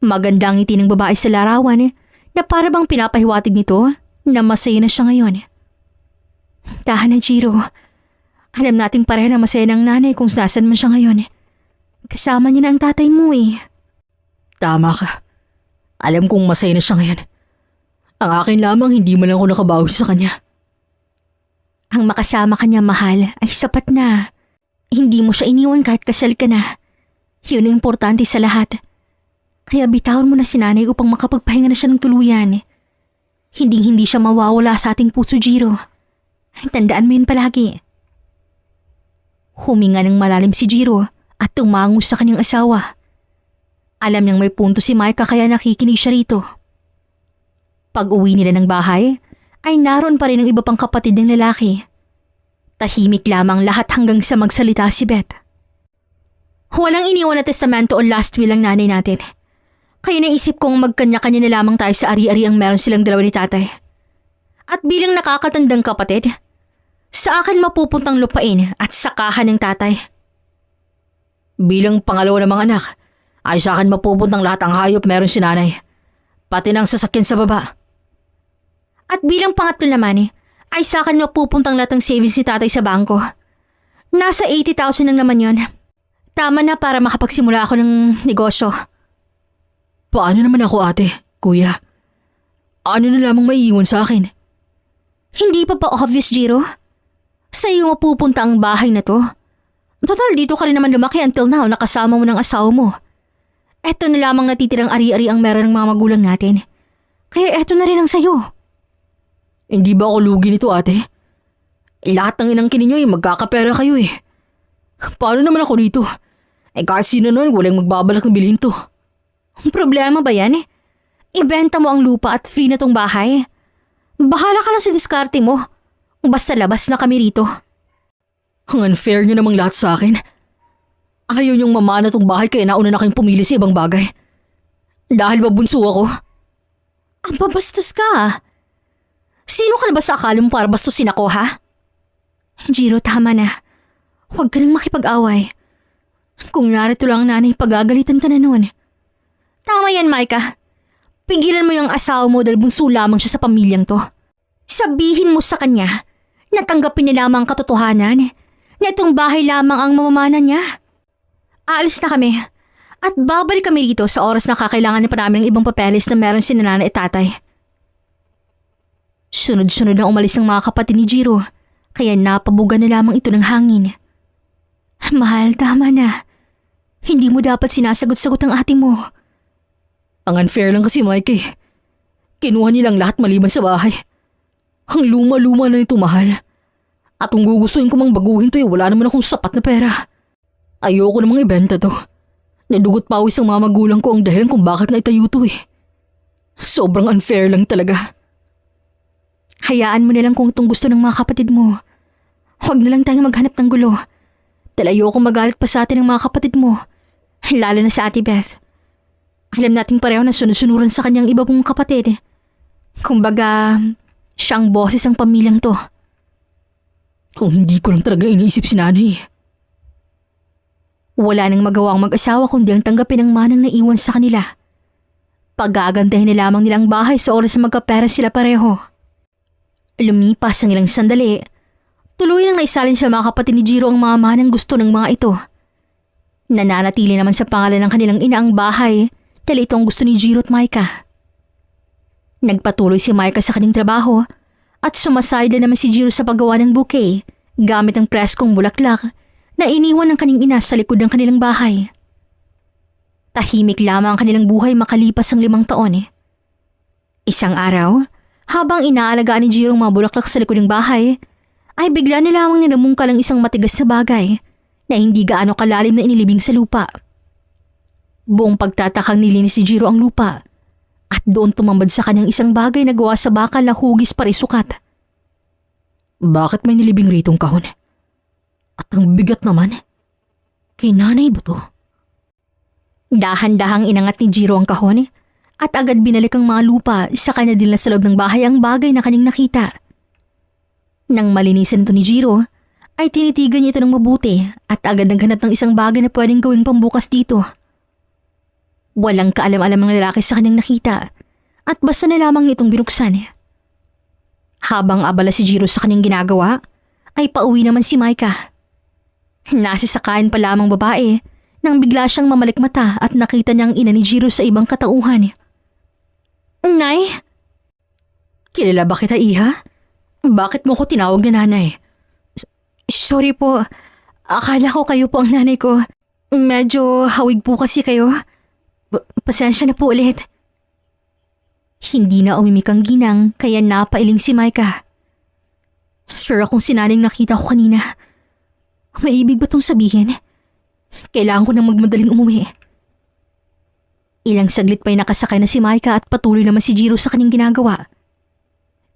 Maganda ang ngiti ng babae sa larawan na para bang pinapahiwatig nito na masaya na siya ngayon. Tahan na, Jiro. Alam nating pareha na masaya ng nanay kung nasan man siya ngayon. Kasama niya na ang tatay mo eh. Tama ka. Alam kong masaya na siya ngayon. Ang akin lamang hindi man lang ako nakabawi sa kanya. Ang makasama kanya, mahal, ay sapat na. Hindi mo siya iniwan kahit kasal ka na. Yun ang importante sa lahat. Kaya bitawan mo na si nanay upang makapagpahinga na siya ng tuluyan. Hindi siya mawawala sa ating puso, Jiro. Tandaan mo yun palagi. Huminga ng malalim si Jiro at tumango sa kanyang asawa. Alam niyang may punto si Maika kaya nakikinig siya rito. Pag uwi nila ng bahay, ay naroon pa rin ang iba pang kapatid ng lalaki. Tahimik lamang lahat hanggang sa magsalita si Beth. Walang iniwan na testamento o last will ang nanay natin. Kaya naisip kong magkanya-kanya na lamang tayo sa ari-ari ang meron silang dalawa ni tatay. At bilang nakakatandang kapatid, sa akin mapupuntang lupain at sakahan ng tatay. Bilang pangalawa ng mga anak, ay sa akin mapupuntang lahat ang hayop meron si nanay. Pati ng sasakyan sa baba. At bilang pangatlo naman ay sa akin mapupuntang lahat ng savings ni tatay sa bangko. Nasa 80,000 lang naman yon. Tama na para makapagsimula ako ng negosyo. Paano naman ako, ate, kuya? Ano na lamang maiiwan sa akin? Hindi pa obvious, Jiro? Sa iyo mapupunta ang bahay na to. Total, dito ka rin naman lumaki until now nakasama mo ng asawa mo. Eto na lamang natitirang ari-ari ang meron ng mga magulang natin. Kaya eto na rin ang sayo. Hindi ba ako lugi nito, ate? Lahat ng inangkin ninyo ay magkakapera kayo eh. Paano naman ako dito? Kahit sino nun, walang magbabalak ng bilhin to. Problema ba yan? Ibenta mo ang lupa at free na tong bahay. Bahala ka lang sa diskarte mo. Basta labas na kami rito. Ang unfair nyo namang lahat sa akin. Ayaw niyong mamana tong bahay kaya nauna na kayong pumili sa ibang bagay. Dahil ba bunso ako? Ang babastos ka. Sino ka na ba sa akala mo para bastusin ako, ha? Jiro, tama na. Huwag ka nang makipag-away. Kung narito lang ang nanay, pagagalitan ka na noon. Tama yan, Micah. Pigilan mo yung asawa mo dahil bunso lamang siya sa pamilyang to. Sabihin mo sa kanya na tanggapin niya lamang ang katotohanan na itong bahay lamang ang mamamana niya. Aalis na kami at babalik kami rito sa oras na kakailangan pa namin ng ibang papeles na meron si nanay at tatay. Sunod-sunod na umalis ang mga kapatid ni Jiro kaya napabuga na lamang ito ng hangin. Mahal, tama na. Hindi mo dapat sinasagot-sagot ang ate mo. Ang unfair lang kasi, Mike eh. Kinuha nilang lahat maliban sa bahay. Ang luma-luma na nito, mahal. At kung gugustuhin ko mang baguhin to wala naman akong sapat na pera. Ayoko namang ibenta to. Nadugot pawis ang mga magulang ko ang dahilan kung bakit naitayo to eh. Sobrang unfair lang talaga. Hayaan mo na lang kung itong gusto ng mga kapatid mo. Huwag na lang tayong maghanap ng gulo. Dahil ayoko magalit pa sa atin ng mga kapatid mo. Lalo na sa Ate Beth. Alam nating pareho na sunod-sunuran sa kanyang iba pong kapatid. Kumbaga, siyang boses ang pamilyang to. Kung hindi ko lang talaga iniisip si nanay. Wala nang magawa ang mag-asawa kundi ang tanggapin ang manang naiwan sa kanila. Pagagandahin na lamang nilang bahay sa oras na magkapera sila pareho. Lumipas ang ilang sandali. Tuloy nang naisalin sa mga kapatid ni Jiro ang mga manang gusto ng mga ito. Nananatili naman sa pangalan ng kanilang ina ang bahay dahil ito ang gusto ni Jiro at Micah. Nagpatuloy si Micah sa kanyang trabaho at sumasayad naman si Jiro sa paggawa ng bouquet gamit ang preskong bulaklak na iniwan ng kanyang ina sa likod ng kanilang bahay. Tahimik lamang ang kanilang buhay makalipas ang 5 taon. Isang araw, habang inaalagaan ni Jiro ang mga bulaklak sa likod ng bahay, ay bigla na lamang ninamungkal ang isang matigas na bagay na hindi gaano kalalim na inilibing sa lupa. Buong pagtatakang nilinis si Jiro ang lupa at doon tumambad sa kanyang isang bagay na gawa sa bakal na hugis parisukat. Bakit may nilibing ritong kahon? At ang bigat naman. Kay nanay ba to? Dahan-dahang inangat ni Jiro ang kahon at agad binalik ang mga lupa sa kanya din sa loob ng bahay ang bagay na kanyang nakita. Nang malinisan ito ni Jiro, ay tinitigan niya ito ng mabuti at agad naghanap ng isang bagay na pwedeng gawing pambukas dito. Walang kaalam-alam ng lalaki sa kanyang nakita at basta na lamang itong binuksan. Habang abala si Jiro sa kanyang ginagawa, ay pauwi naman si Micah. Nasisakayan pa lamang babae nang bigla siyang mamalikmata at nakita niyang ina ni Jiro sa ibang katauhan. Nay? Kilala ba kita, Iha? Bakit mo ko tinawag na nanay? Sorry po. Akala ko kayo po ang nanay ko. Medyo hawig po kasi kayo. Pasensya na po ulit. Hindi na umimik ang ginang kaya napailing si Micah. Sure akong sinaling nakita ko kanina. May ibig ba itong sabihin? Kailangan ko nang magmadaling umuwi. Ilang saglit pa'y nakasakay na si Micah at patuloy naman si Jiro sa kanyang ginagawa.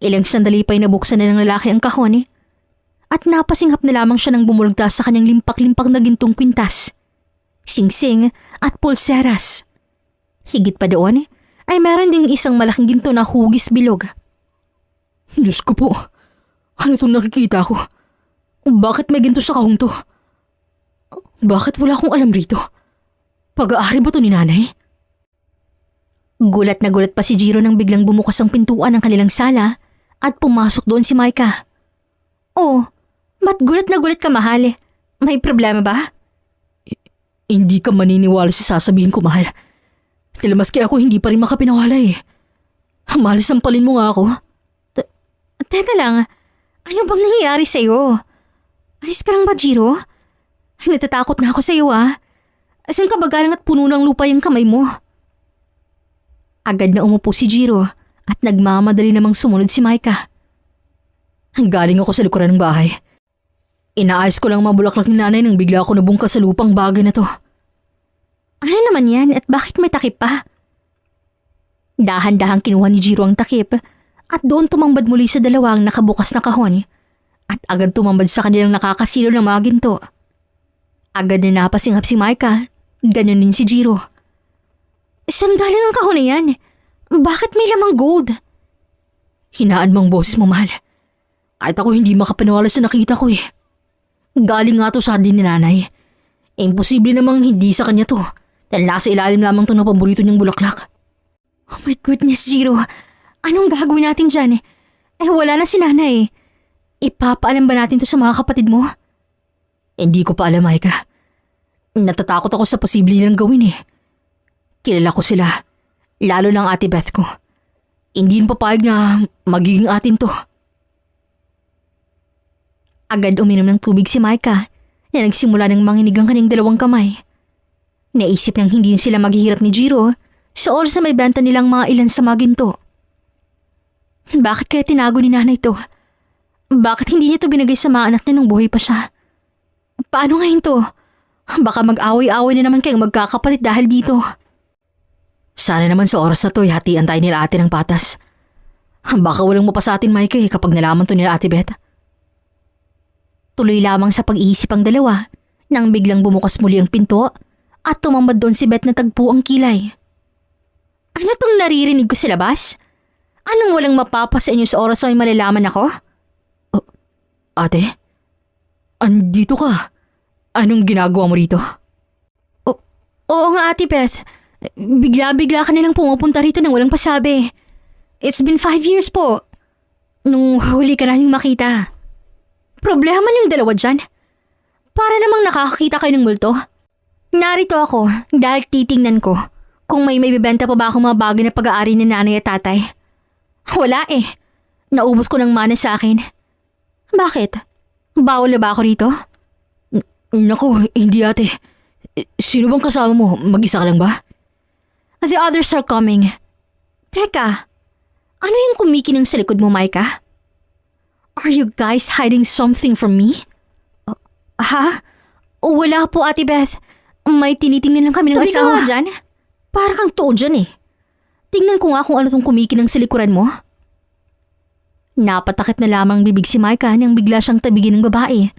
Ilang sandali pa'y nabuksan na ng lalaki ang kahon at napasinghap na lamang siya nang bumulagta sa kanyang limpak-limpak na gintong kwintas, singsing at pulseras. Higit pa doon ay meron ding isang malaking ginto na hugis bilog. Diyos ko po, ano itong nakikita ko? Bakit may ginto sa kahong to? Bakit wala akong alam rito? Pag-aari ba to ni nanay? Gulat na gulat pa si Jiro nang biglang bumukas ang pintuan ng kanilang sala at pumasok doon si Micah. Oh, ba't gulat na gulat ka, mahal? May problema ba? Hindi ka maniniwala sa sasabihin ko, mahal. Dahil maski ako hindi pa rin makapinawala eh. Mahal, sampalin mo nga ako. Teka lang, ano bang nangyayari sa'yo? Ayos ka lang ba, Jiro? Natatakot na ako sa'yo Saan ka ba galing at puno ng lupa yung kamay mo? Agad na umupo si Jiro at nagmamadali namang sumunod si Maika. Galing ako sa likuran ng bahay. Inaayos ko lang mga bulaklak ni nanay nang bigla ako nabungka sa lupang bagay na to. Ano naman yan at bakit may takip pa? Dahan-dahang kinuha ni Jiro ang takip at doon tumambad muli sa dalawang nakabukas na kahon at agad tumambad sa kanilang nakakasilo ng mga ginto. Agad na napasinghap si Maika, ganyan din si Jiro. Saan galing ang kahon na yan? Bakit may lamang gold? Hinaan mong boses mo, mahal. Kahit ako hindi makapaniwala sa nakita ko eh. Galing nga to sa hardin ni nanay. Imposible namang hindi sa kanya to dahil nasa ilalim lamang to ng paborito niyang bulaklak. Oh my goodness, Jiro. Anong gagawin natin dyan? Wala na si nanay. Ipapaalam ba natin to sa mga kapatid mo? Hindi ko pa alam, Maika. Natatakot ako sa posible nilang gawin eh. Kilala ko sila, lalo ng ate Beth ko. Hindi rin papayag na magiging atin to. Agad uminom ng tubig si Maika na nagsimula ng manginig ang kanyang dalawang kamay. Naisip niyang hindi sila maghihirap ni Jiro sa oras na may benta nilang mga ilan sa mga ginto. Bakit kaya tinago ni nanay to? Bakit hindi niya to binigay sa mga anak niya nung buhay pa siya? Paano ngayon to? Baka mag-away-away na naman kayong magkakapatid dahil dito. Sana naman sa oras na to, hatian tayo nila ate ng patas. Baka walang mapasa atin, Mike, kapag nalaman to nila ate Beth. Tuloy lamang sa pag-iisip ang dalawa nang biglang bumukas muli ang pinto at tumambad doon si Beth na tagpo ang kilay. Ano tong naririnig ko sa labas? Anong walang mapapa sa inyo sa oras na may malalaman ako? Ate? Andito ka? Anong ginagawa mo rito? Oo nga, Ate Beth. Bigla-bigla ka nilang pumupunta rito nang walang pasabi. It's been 5 years po. Nung huli ka namin makita. Problema yung dalawa dyan. Para namang nakakakita kayo ng multo. Narito ako dahil titingnan ko kung may bibenta pa ba akong mga bagay na pag-aari ni nanay at tatay. Wala eh. Naubos ko ng mana sa akin. Bakit? Bawal na ba ako rito? Naku, hindi ate. Sino bang kasama mo? Mag-isa ka lang ba? The others are coming. Teka, ano yung kumikinang sa likod mo, Maika? Are you guys hiding something from me? Ha? Wala po, Ate Beth. May tinitingnan lang kami ng asawa. Tabi ka dyan? Para kang tuod dyan eh. Tingnan ko nga kung ano tong kumikinang sa likuran mo. Napatakip na lamang bibig si Maika nang bigla siyang tabigin ng babae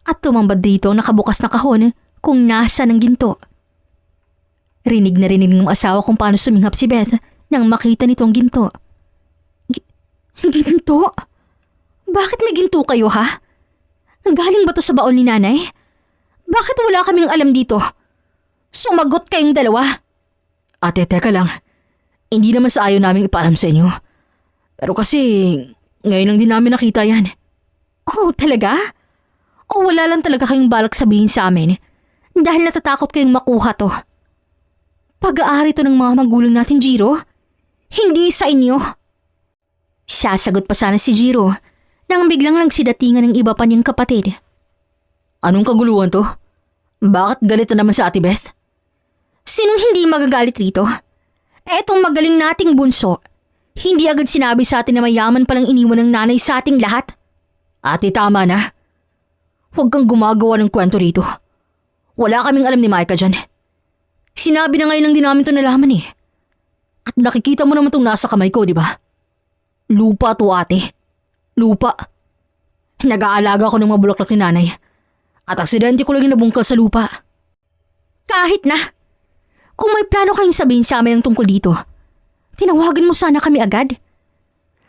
at tumambad dito nakabukas na kahon kung nasa ng ginto. Rinig na rinig ng asawa kung paano suminghap si Beth nang makita nitong ginto. Ginto? Bakit may ginto kayo ha? Galing ba to sa baon ni nanay? Bakit wala kaming alam dito? Sumagot kayong dalawa. Ate, teka lang. Hindi naman sa ayaw namin ipaalam sa inyo. Pero kasi ngayon lang din namin nakita yan. Oh, talaga? O wala lang talaga kayong balak sabihin sa amin dahil natatakot kayong makuha to? Pag-aari to ng mga magulang natin, Jiro. Hindi sa inyo. Sasagot pa sana si Jiro nang biglang lang sidatingan ng iba pa niyang kapatid. Anong kaguluhan to? Bakit galit na naman sa Ate Beth? Sinong hindi magagalit rito? Etong magaling nating bunso. Hindi agad sinabi sa atin na mayaman palang iniwan ng nanay sa ating lahat. Ate, tama na. Huwag kang gumagawa ng kwento rito. Wala kaming alam ni Maika dyan. Sinabi na ngayon lang din namin ito nalaman eh. At nakikita mo naman itong nasa kamay ko, di ba? Lupa to, ate. Lupa. Nag-aalaga ko ng mga bulaklak ni nanay. At aksidente ko lang yung nabungkal sa lupa. Kahit na. Kung may plano kayong sabihin sa amin ang tungkol dito, tinawagan mo sana kami agad.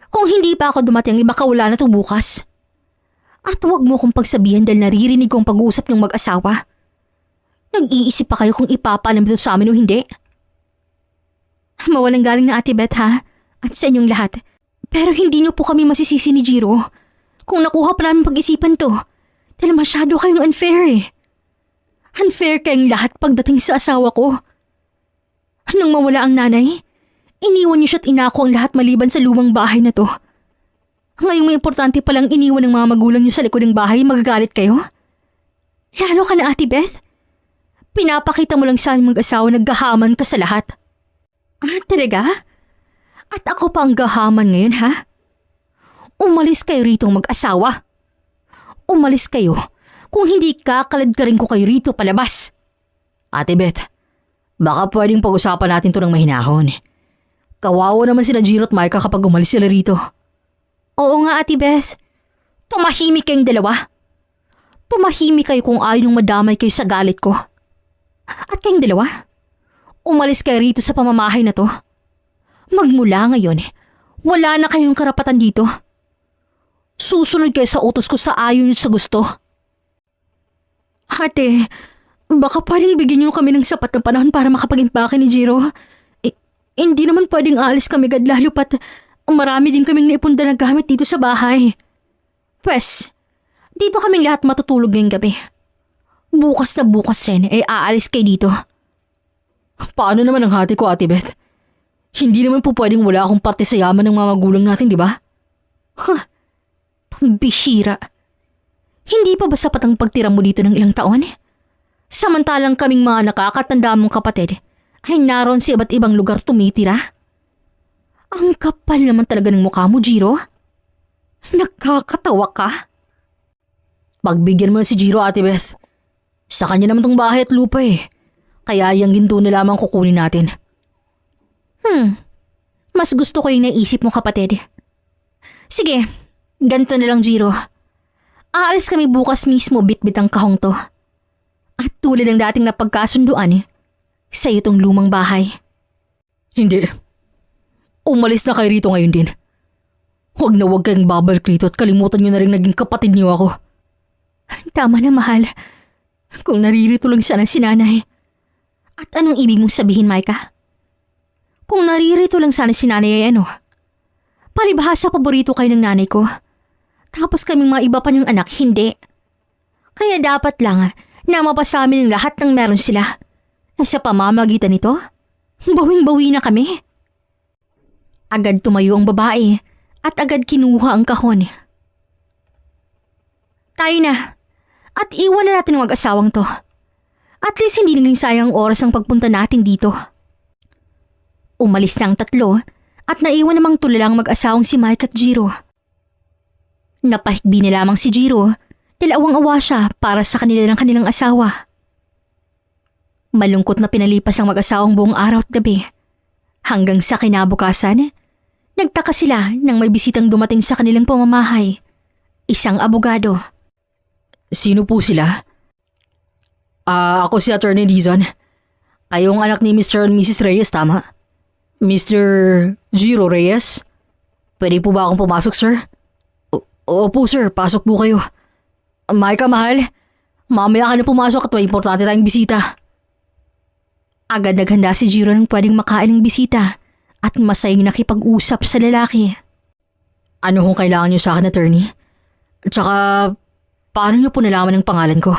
Kung hindi pa ako dumating, baka wala na to bukas. At huwag mo kong pagsabihan dahil naririnig ko ang pag-uusap ng mag-asawa. Nag-iisip pa kayo kung ipapaalam ito sa amin o hindi? Mawalang galing na Ate Beth ha, at sa inyong lahat. Pero hindi niyo po kami masisisi ni Jiro. Kung nakuha pa namin pag-isipan to, dahil masyado kayong unfair eh. Unfair kayong lahat pagdating sa asawa ko. Nang mawala ang nanay, iniwan niyo siya at inako ang lahat maliban sa lumang bahay na to. Ngayong may importante palang iniwan ng mga magulang niyo sa likod ng bahay, magagalit kayo? Lalo ka na, Ate Beth. Pinapakita mo lang sa aming mag-asawa naggahaman ka sa lahat. Ah, talaga? At ako pa ang gahaman ngayon, ha? Umalis kayo rito mag-asawa. Umalis kayo. Kung hindi kakalad ka rin ko kayo rito palabas. Ate Beth, baka pwedeng pag-usapan natin to ng mahinahon. Kawawa naman sina Jiro at Micah kapag umalis sila rito. Oo nga, Ate Beth. Tumahimik kayong dalawa. Tumahimik kayo kung ayaw nung madamay kayo sa galit ko. At kayong dalawa, umalis kayo rito sa pamamahay na to. Magmula ngayon, wala na kayong karapatan dito. Susunod kayo sa utos ko sa ayaw niyo sa gusto. Ate, baka pwedeng bigyan niyo kami ng sapat na panahon para makapag-impake ni Jiro. Hindi naman pwedeng aalis kami agad lalo pat marami din kaming naipunda na gamit dito sa bahay. Pwes, dito kaming lahat matutulog ngayong gabi. Bukas na bukas rin aalis kayo dito. Paano naman ang hati ko, Ate Beth? Hindi naman po pwedeng wala akong parte sa yaman ng mga magulang natin, di ba? Bihira. Hindi pa ba sapat ang pagtira mo dito ng ilang taon? Samantalang kaming mga nakakatanda mong kapatid ay naroon sa iba't ibang lugar tumitira. Ang kapal naman talaga ng mukha mo, Jiro. Nakakatawa ka. Pagbigyan mo si Jiro, Ate Beth. Sa kanya naman tong bahay at lupa eh. Kaya yung ginto na lamang kukunin natin. Mas gusto ko yung naisip mo, kapatid. Sige, ganito na lang, Jiro. Aalis kami bukas mismo bit-bit ang kahong to. At tulad ng dating napagkasunduan, sa'yo tong lumang bahay. Hindi. Umalis na kayo rito ngayon din. Huwag na huwag kayong babalik rito at kalimutan nyo na rin naging kapatid niyo ako. Tama na, mahal. Kung naririto lang sana si nanay. At anong ibig mong sabihin, Micah? Kung naririto lang sana si nanay ay ano? Palibhasa paborito kayo ng nanay ko. Tapos kaming mga iba pa niyong anak, hindi. Kaya dapat lang na mapasamin ng lahat ng meron sila. Sa pamamagitan nito, bawing-bawi na kami. Agad tumayo ang babae at agad kinuha ang kahon. Tayo na. At iwan na natin ang mag-asawang to. At least hindi naging sayang oras ang pagpunta natin dito. Umalis na ang tatlo at naiwan namang tulalang mag-asawang si Mike at Jiro. Napahigbi na lamang si Jiro dahil awang-awa siya para sa kanila ng kanilang asawa. Malungkot na pinalipas ang mag-asawang buong araw at gabi. Hanggang sa kinabukasan, nagtaka sila nang may bisitang dumating sa kanilang pamamahay. Isang abogado. Sino po sila? Ako si Attorney Dizon. Kayong anak ni Mr. and Mrs. Reyes, tama? Mr. Jiro Reyes? Pwede po ba akong pumasok, sir? Opo, sir. Pasok po kayo. Micah, mahal. Mamaya ka na pumasok at may importante tayong bisita. Agad naghanda si Jiro ng pwedeng makain ng bisita at masayang nakipag-usap sa lalaki. Ano kung kailangan niyo sa akin, attorney? At saka, paano niyo po nalaman ang pangalan ko?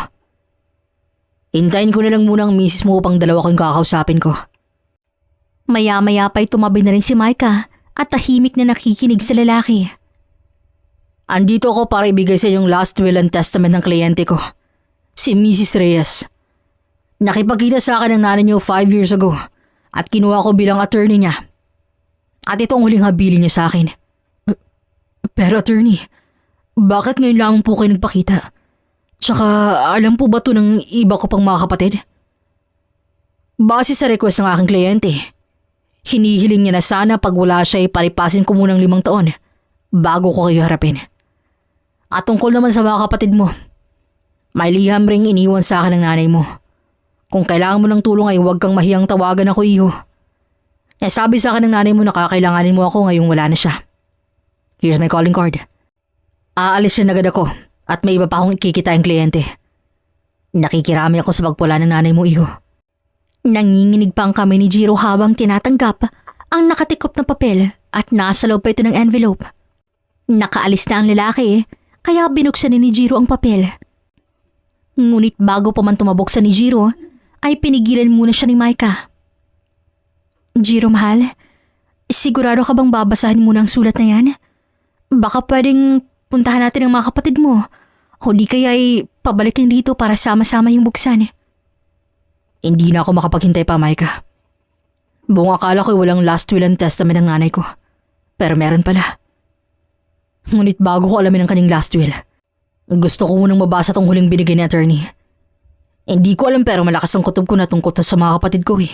Hintayin ko na lang muna ang misis mo upang dalawa kong kakausapin ko. Maya-maya pa'y tumabi na rin si Micah at tahimik na nakikinig sa lalaki. Andito ako para ibigay sa inyong last will and testament ng kliyente ko, si Mrs. Reyes. Nakipagkita sa akin ng nanay niyo 5 years ago at kinuha ko bilang attorney niya. At ito ang huling habilin niya sa akin. Pero attorney, bakit ngayon lamang po kayo nagpakita? Tsaka alam po ba to ng iba ko pang mga kapatid? Base sa request ng aking kliyente, hinihiling niya na sana pag wala siya ay palipasin ko munang 5 taon bago ko kayo harapin. At tungkol naman sa mga kapatid mo, may liham ring iniwan sa akin ng nanay mo. Kung kailangan mo ng tulong ay huwag kang mahiyang tawagan ako, iho. Nasabi sa akin ng nanay mo na kakailanganin mo ako ngayong wala na siya. Here's my calling card. Aalis siya agad ako at may iba pa akong ikikita ang kliyente. Nakikirami ako sa pagpula ng nanay mo, iho. Nanginginig pa ang kamay ni Jiro habang tinatanggap ang nakatikop na papel at nasa loob pa ito ng envelope. Nakaalis na ang lalaki kaya binuksan ni Jiro ang papel. Ngunit bago pa man tumabok ni Jiro, ay pinigilan muna siya ni Maika. Jiro, mahal, sigurado ka bang babasahin muna ang sulat na yan? Baka pwedeng puntahan natin ang mga kapatid mo. O di kaya ay pabalikin dito para sama-sama yung buksan. Hindi na ako makapaghintay pa, Maika. Buong akala ko walang last will and testament ng nanay ko. Pero meron pala. Ngunit bago ko alamin ang kanyang last will, gusto ko munang mabasa tong huling binigay ni attorney. Hindi ko alam pero malakas ang kutob ko na tungkol sa mga kapatid ko eh.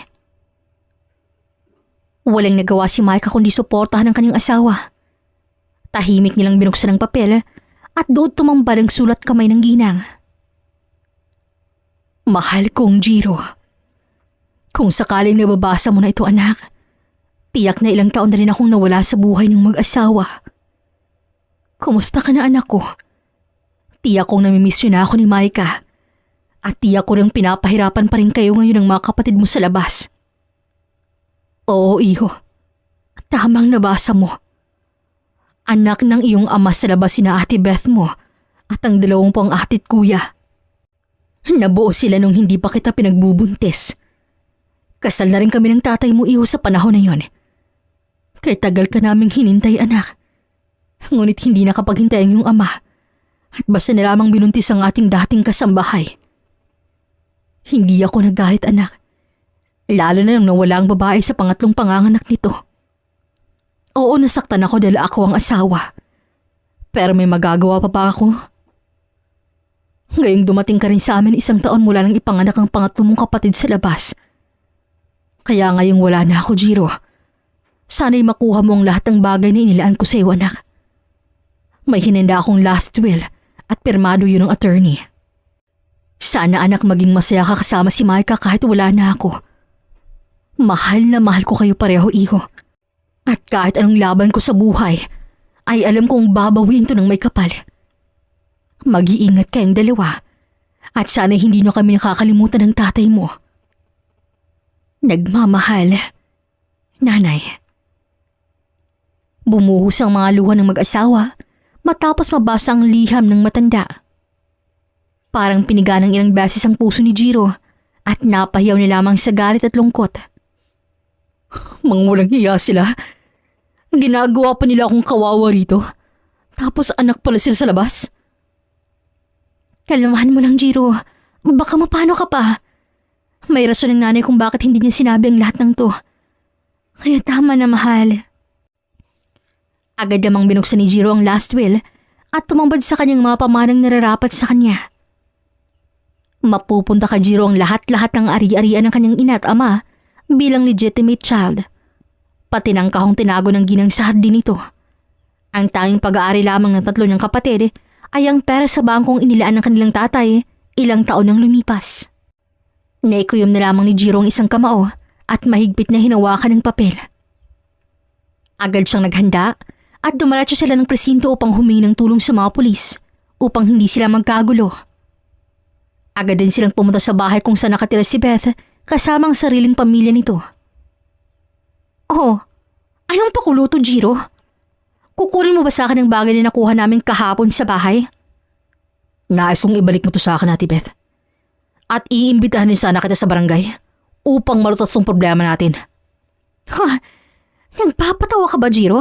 Walang nagawa si Maika kundi suportahan ang kanyang asawa. Tahimik nilang binuksan ang papel at doon tumambad ang sulat kamay ng ginang. Mahal kong Jiro, kung sakaling nababasa mo na ito anak, tiyak na ilang taon na rin akong nawala sa buhay ng mag-asawa. Kumusta ka na anak ko? Tiyak kong namimiss yun na ako ni Maika at tiyak ko rin pinapahirapan pa rin kayo ngayon ng mga kapatid mo sa labas. Oo iho, tamang nabasa mo. Anak ng iyong ama sa labas sina Ate Beth mo at ang 2 pang ate at kuya. Nabuo sila nung hindi pa kita pinagbubuntis. Kasal na rin kami ng tatay mo iho sa panahon na yon. Kaya tagal ka naming hinintay anak. Ngunit hindi nakapaghintay ang iyong ama at basta na lamang binuntis ang ating dating kasambahay. Hindi ako nagalit anak. Lalo na nang nawala ang babae sa pangatlong panganganak nito. Oo, nasaktan ako dahil ako ang asawa. Pero may magagawa pa ba ako? Ngayong dumating ka rin sa amin 1 taon mula nang ipanganak ang pangatlong mong kapatid sa labas. Kaya ngayong wala na ako, Jiro. Sana'y makuha mo ang lahat ng bagay na inilaan ko sa iyo, anak. May hinanda akong last will at pirmado yun ng attorney. Sana anak maging masaya ka kasama si Maika kahit wala na ako. Mahal na mahal ko kayo pareho, iho. At kahit anong laban ko sa buhay, ay alam kong babawiin to ng may kapal. Mag-iingat kayong dalawa at sana hindi nyo kami nakakalimutan ng tatay mo. Nagmamahal, Nanay. Bumuhos ang mga luha ng mag-asawa matapos mabasa ang liham ng matanda. Parang piniga ng ilang beses ang puso ni Jiro at napahiyaw na lamang sa galit at lungkot. Mga walang hiya sila. Ginagawa pa nila akong kawawa rito. Tapos anak pala sila sa labas. Kalmahan mo lang, Jiro. Baka mapano ka pa. May rason ng nanay kung bakit hindi niya sinabi ang lahat ng to. Kaya tama na, mahal. Agad namang binuksan ni Jiro ang last will at tumambad sa kanyang mga pamanang nararapat sa kanya. Mapupunta ka, Jiro, ang lahat-lahat ng ari-arian ng kanyang ina at ama bilang legitimate child. Pati ng kahong tinago ng ginang sa hardin nito. Ang tanging pag-aari lamang ng 3 niyang kapatid ay ang pera sa bangkong inilaan ng kanilang tatay ilang taon nang lumipas. Naikuyom na lamang ni Jiro ang isang kamao at mahigpit na hinawakan ng papel. Agad siyang naghanda at dumaratso sila ng presinto upang humingi ng tulong sa mga pulis upang hindi sila magkagulo. Agad din silang pumunta sa bahay kung saan nakatira si Beth kasama ang sariling pamilya nito. Oh, anong pakuluto, Jiro? Kukunin mo ba sa akin ang bagay na nakuha namin kahapon sa bahay? Nais kong ibalik mo to sa akin, Ate Beth. At iimbitahan din sana kita sa barangay upang malutas ang problema natin. Ha? Nagpapatawa ka ba, Jiro?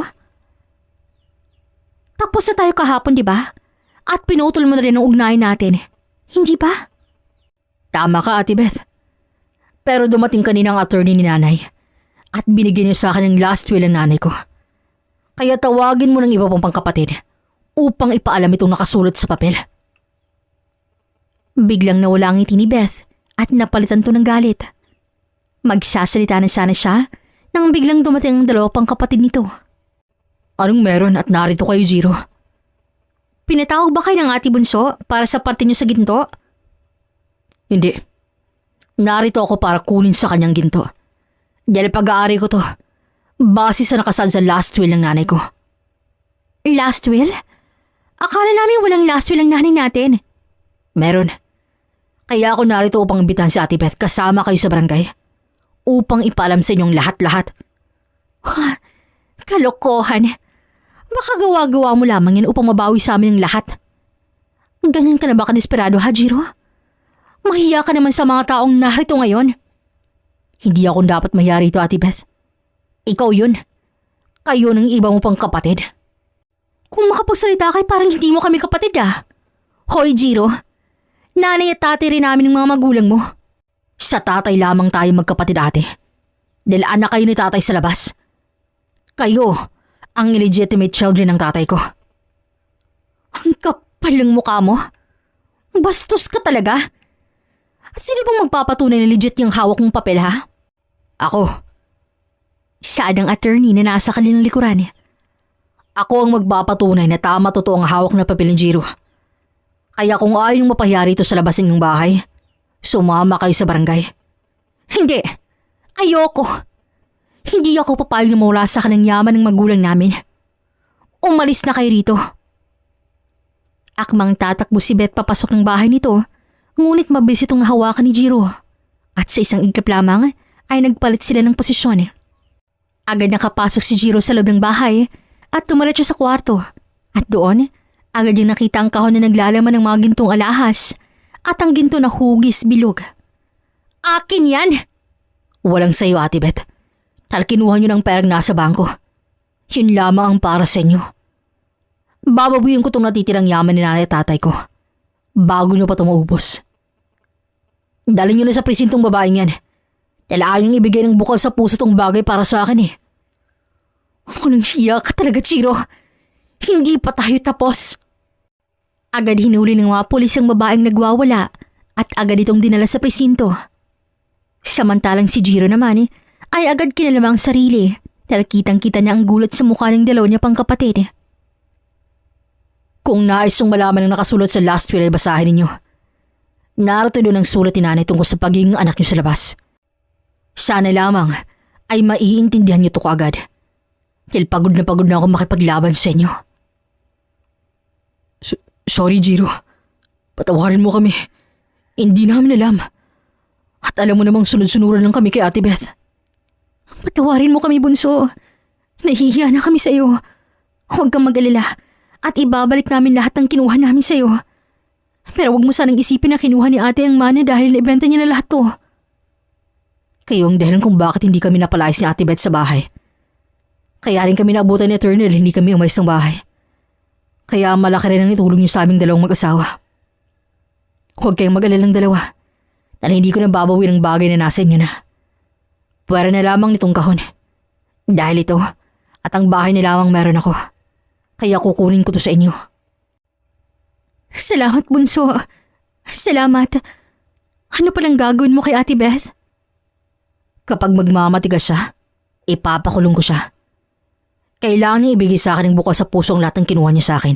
Tapos na tayo kahapon, di ba? At pinutol mo na rin ang ugnayan natin. Hindi ba? Tama ka, Ate Beth. Pero dumating kanina ang attorney ni nanay at binigyan niya sa akin ang last will ng nanay ko. Kaya tawagin mo ng iba pang pangkapatid upang ipaalam itong nakasulat sa papel. Biglang nawala ang ngiti ni Beth at napalitan to ng galit. Magsasalita na sana siya nang biglang dumating ang 2 pang kapatid nito. Anong meron at narito kayo, Jiro? Pinatawag ba kayo ng Ate Bunso para sa parte niyo sa ginto? Hindi. Narito ako para kunin sa kanyang ginto. Dahil pag-aari ko to, base sa nakasaad sa last will ng nanay ko. Last will? Akala namin walang last will ang nanay natin. Meron. Kaya ako narito upang imbitahan si Ate Beth kasama kayo sa barangay upang ipaalam sa inyong lahat-lahat. Kalokohan. Baka gawa-gawa mo lamang yan upang mabawi sa amin ang lahat. Ganyan ka na ba kadesperado, ha, Jiro? Mahiya ka naman sa mga taong narito ngayon. Hindi ako dapat mahiya rito, Ate Beth. Ikaw yun. Kayo ng iba mo pang kapatid. Kung makapagsalita kay parang hindi mo kami kapatid ah. Hoy Jiro, nanay at tatay rin namin ng mga magulang mo. Sa tatay lamang tayo magkapatid ate. Dahil anak kayo ni tatay sa labas. Kayo ang illegitimate children ng tatay ko. Ang kapal ng mukha mo. Bastos ka talaga. At sino bang magpapatunay na legit yung hawak mong papel ha? Ako. Saad ang attorney na nasa kanilang likuran. Ako ang magpapatunay na tama totoo ang hawak na papel ni Jiro. Kaya kung ayaw yung mapahiya rito sa labas ng bahay, sumama kayo sa barangay. Hindi. Ayoko. Hindi ako papayag na mawala sa kanang yaman ng magulang namin. Umalis na kayo rito. Akmang tatakbo si Beth papasok ng bahay nito, ngunit mabilis itong nahawakan ni Jiro. At sa isang iglap lamang ay nagpalit sila ng posisyon. Agad nakapasok si Jiro sa loob ng bahay at tumalatso sa kwarto. At doon, agad yung nakita ang kahon na naglalaman ng mga gintong alahas at ang ginto na hugis bilog. Akin yan! Walang sayo, Ate Beth. Dahil kinuha nyo ng perang nasa bangko. Yun lamang ang para sa inyo. Bababuyin ko itong natitirang yaman ni nanay at tatay ko. Bago nyo pa ito maubos. Dalhin nyo na sa presintong babaeng yan. Dahil ayaw nyo ibigay ng bukal sa puso tong bagay para sa akin eh. Walang hiya ka talaga, Chiro. Hindi pa tayo tapos. Agad hinuli ng mga pulis ang babaeng nagwawala at agad itong dinala sa presinto. Samantalang si Jiro naman ay agad kinalamang sarili dahil kitang-kita niya ang gulat sa mukha ng dalawa niya pang kapatid. Kung nais mong malaman ang nakasulat sa last will ay basahin ninyo. Narito doon ang sulat ni nanay tungkol sa pagiging anak niyo sa labas. Sana lamang ay maiintindihan niyo ito kaagad. Dahil pagod na ako makipaglaban sa inyo. Sorry, Jiro. Patawarin mo kami. Hindi namin alam. At alam mo namang sunod-sunuran lang kami kay Ate Beth. Patawarin mo kami, bunso. Nahihiya na kami sa iyo. Huwag kang mag-alala. At ibabalik namin lahat ng kinuha namin sa iyo. Pero huwag mo sanang isipin na kinuha ni ate ang mana dahil naibenta niya na lahat to. Kayo ang dahilan kung bakit hindi kami napalayas ni Ate Beth sa bahay. Kaya rin kami naabutan ni Attorney dahil hindi kami umalis ng bahay. Kaya malaki rin ang itulong niyo sa aming dalawang mag-asawa. Huwag kayong mag-alala ng dalawa. Dahil hindi ko na babawi ng bagay na nasa inyo na. Pwera na lamang nitong kahon. Dahil ito at ang bahay na lamang meron ako. Kaya kukunin ko to sa inyo. Salamat, bunso. Salamat. Ano palang gagawin mo kay Ate Beth? Kapag magmamatigas siya, ipapakulong ko siya. Kailangan niya ibigay sa akin ng bukal sa puso ang lahat ng kinuha niya sa akin.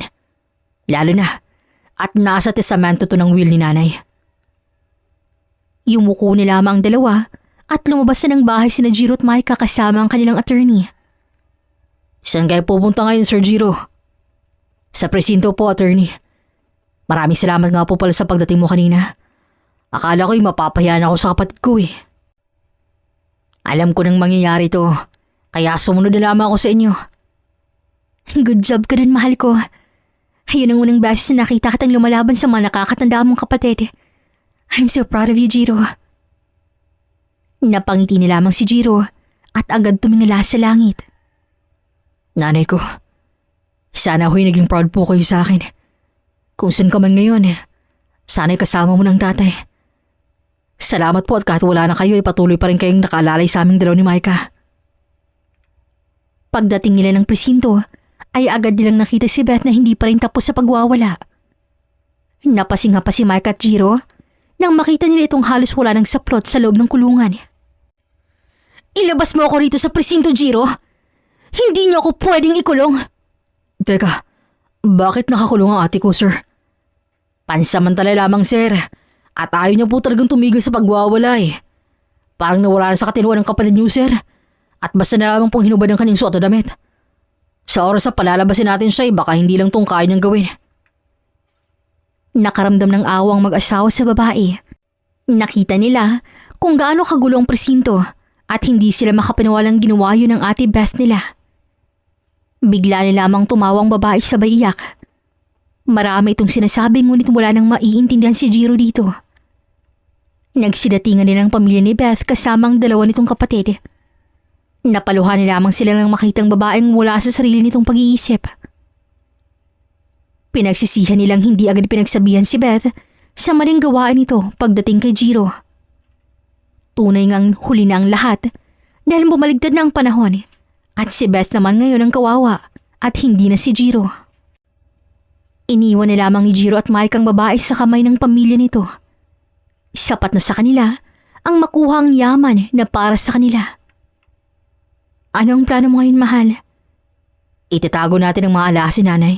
Lalo na, at nasa testamento to ng will ni nanay. Yumuko ni lamang ang dalawa at lumabas na ng bahay sina Jiro at Maika kasama ang kanilang attorney. Saan kayo pupunta ngayon, Sir Jiro? Sa presinto po, attorney. Maraming salamat nga po pala sa pagdating mo kanina. Akala ko'y mapapahiyan ako sa kapatid ko eh. Alam ko nang mangyayari to, kaya sumunod na lamang ako sa inyo. Good job ka dun, mahal ko. Ayun ang unang beses na nakita kitang lumalaban sa mga nakakatanda mong kapatid. I'm so proud of you, Jiro. Napangiti ni lamang si Jiro at agad tumingala sa langit. Nanay ko, sana ho'y naging proud po kayo sa akin. Kung saan ka man ngayon, sana'y kasama mo ng tatay. Salamat po at kahit wala na kayo ay patuloy pa rin kayong nakaalalay sa aming dalaw ni Maika. Pagdating nila ng presinto, ay agad nilang nakita si Beth na hindi pa rin tapos sa pagwawala. Napasinga pa si Maika at Jiro nang makita nila itong halos wala ng saplot sa loob ng kulungan. Ilabas mo ako rito sa presinto, Jiro. Hindi niyo ako pwedeng ikulong. Teka, bakit nakakulong ang ate ko, sir? Pansamantala lamang, sir. At ayaw niya po talagang tumigil sa pagwawala eh. Parang nawala na sa katinuan ng kapatid niyo, sir. At basta na lamang pong hinubad ng kanyang suot o damit. Sa oras na palalabasin natin siya, baka hindi lang tong kaya niyang gawin. Nakaramdam ng awang mag-asawa sa babae. Nakita nila kung gaano kagulo ang presinto at hindi sila makapaniwalang ginawa yun ng Ate Beth nila. Bigla na lamang tumawang babae sabay iyak. Marami itong sinasabi ngunit wala nang maiintindihan si Jiro dito. Nagsidatingan din ang pamilya ni Beth kasama ang dalawa nitong kapatid. Napaluhan na lamang sila nang makitang babaeng wala sa sarili nitong pag-iisip. Pinagsisihan nilang hindi agad pinagsabihan si Beth sa maling gawain nito pagdating kay Jiro. Tunay ngang huli na ang lahat dahil bumaligtad na ang panahon at si Beth naman ngayon ang kawawa at hindi na si Jiro. Iniwan na lamang ni Jiro at Mike ang babae sa kamay ng pamilya nito. Sapat na sa kanila ang makuha ang yaman na para sa kanila. Ano ang plano mo ngayon, mahal? Itatago natin ang mga alahas ni nanay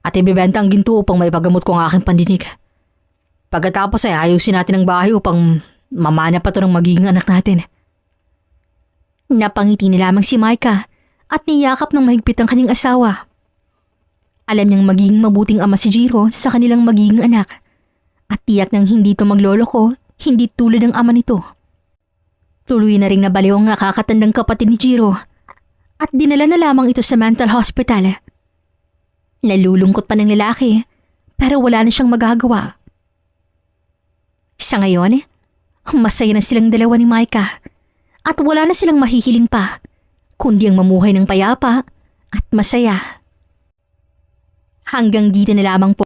at ibibenta ang ginto upang maipagamot ko ang aking pandinig. Pagkatapos ay ayusin natin ang bahay upang mamana pa ito ng magiging anak natin. Napangiti na lamang si Micah at niyakap ng mahigpit ang kanyang asawa. Alam niyang magiging mabuting ama si Jiro sa kanilang magiging anak at tiyak nang hindi ito magloloko, hindi tulad ng ama nito. Tuloy na ring nabaliw ang nakakatandang kapatid ni Jiro at dinala na lamang ito sa mental hospital. Nalulungkot pa ng lalaki pero wala na siyang magagawa. Sa ngayon, masaya na silang dalawa ni Micah at wala na silang mahihiling pa kundi ang mamuhay ng payapa at masaya. Hanggang dito na lamang po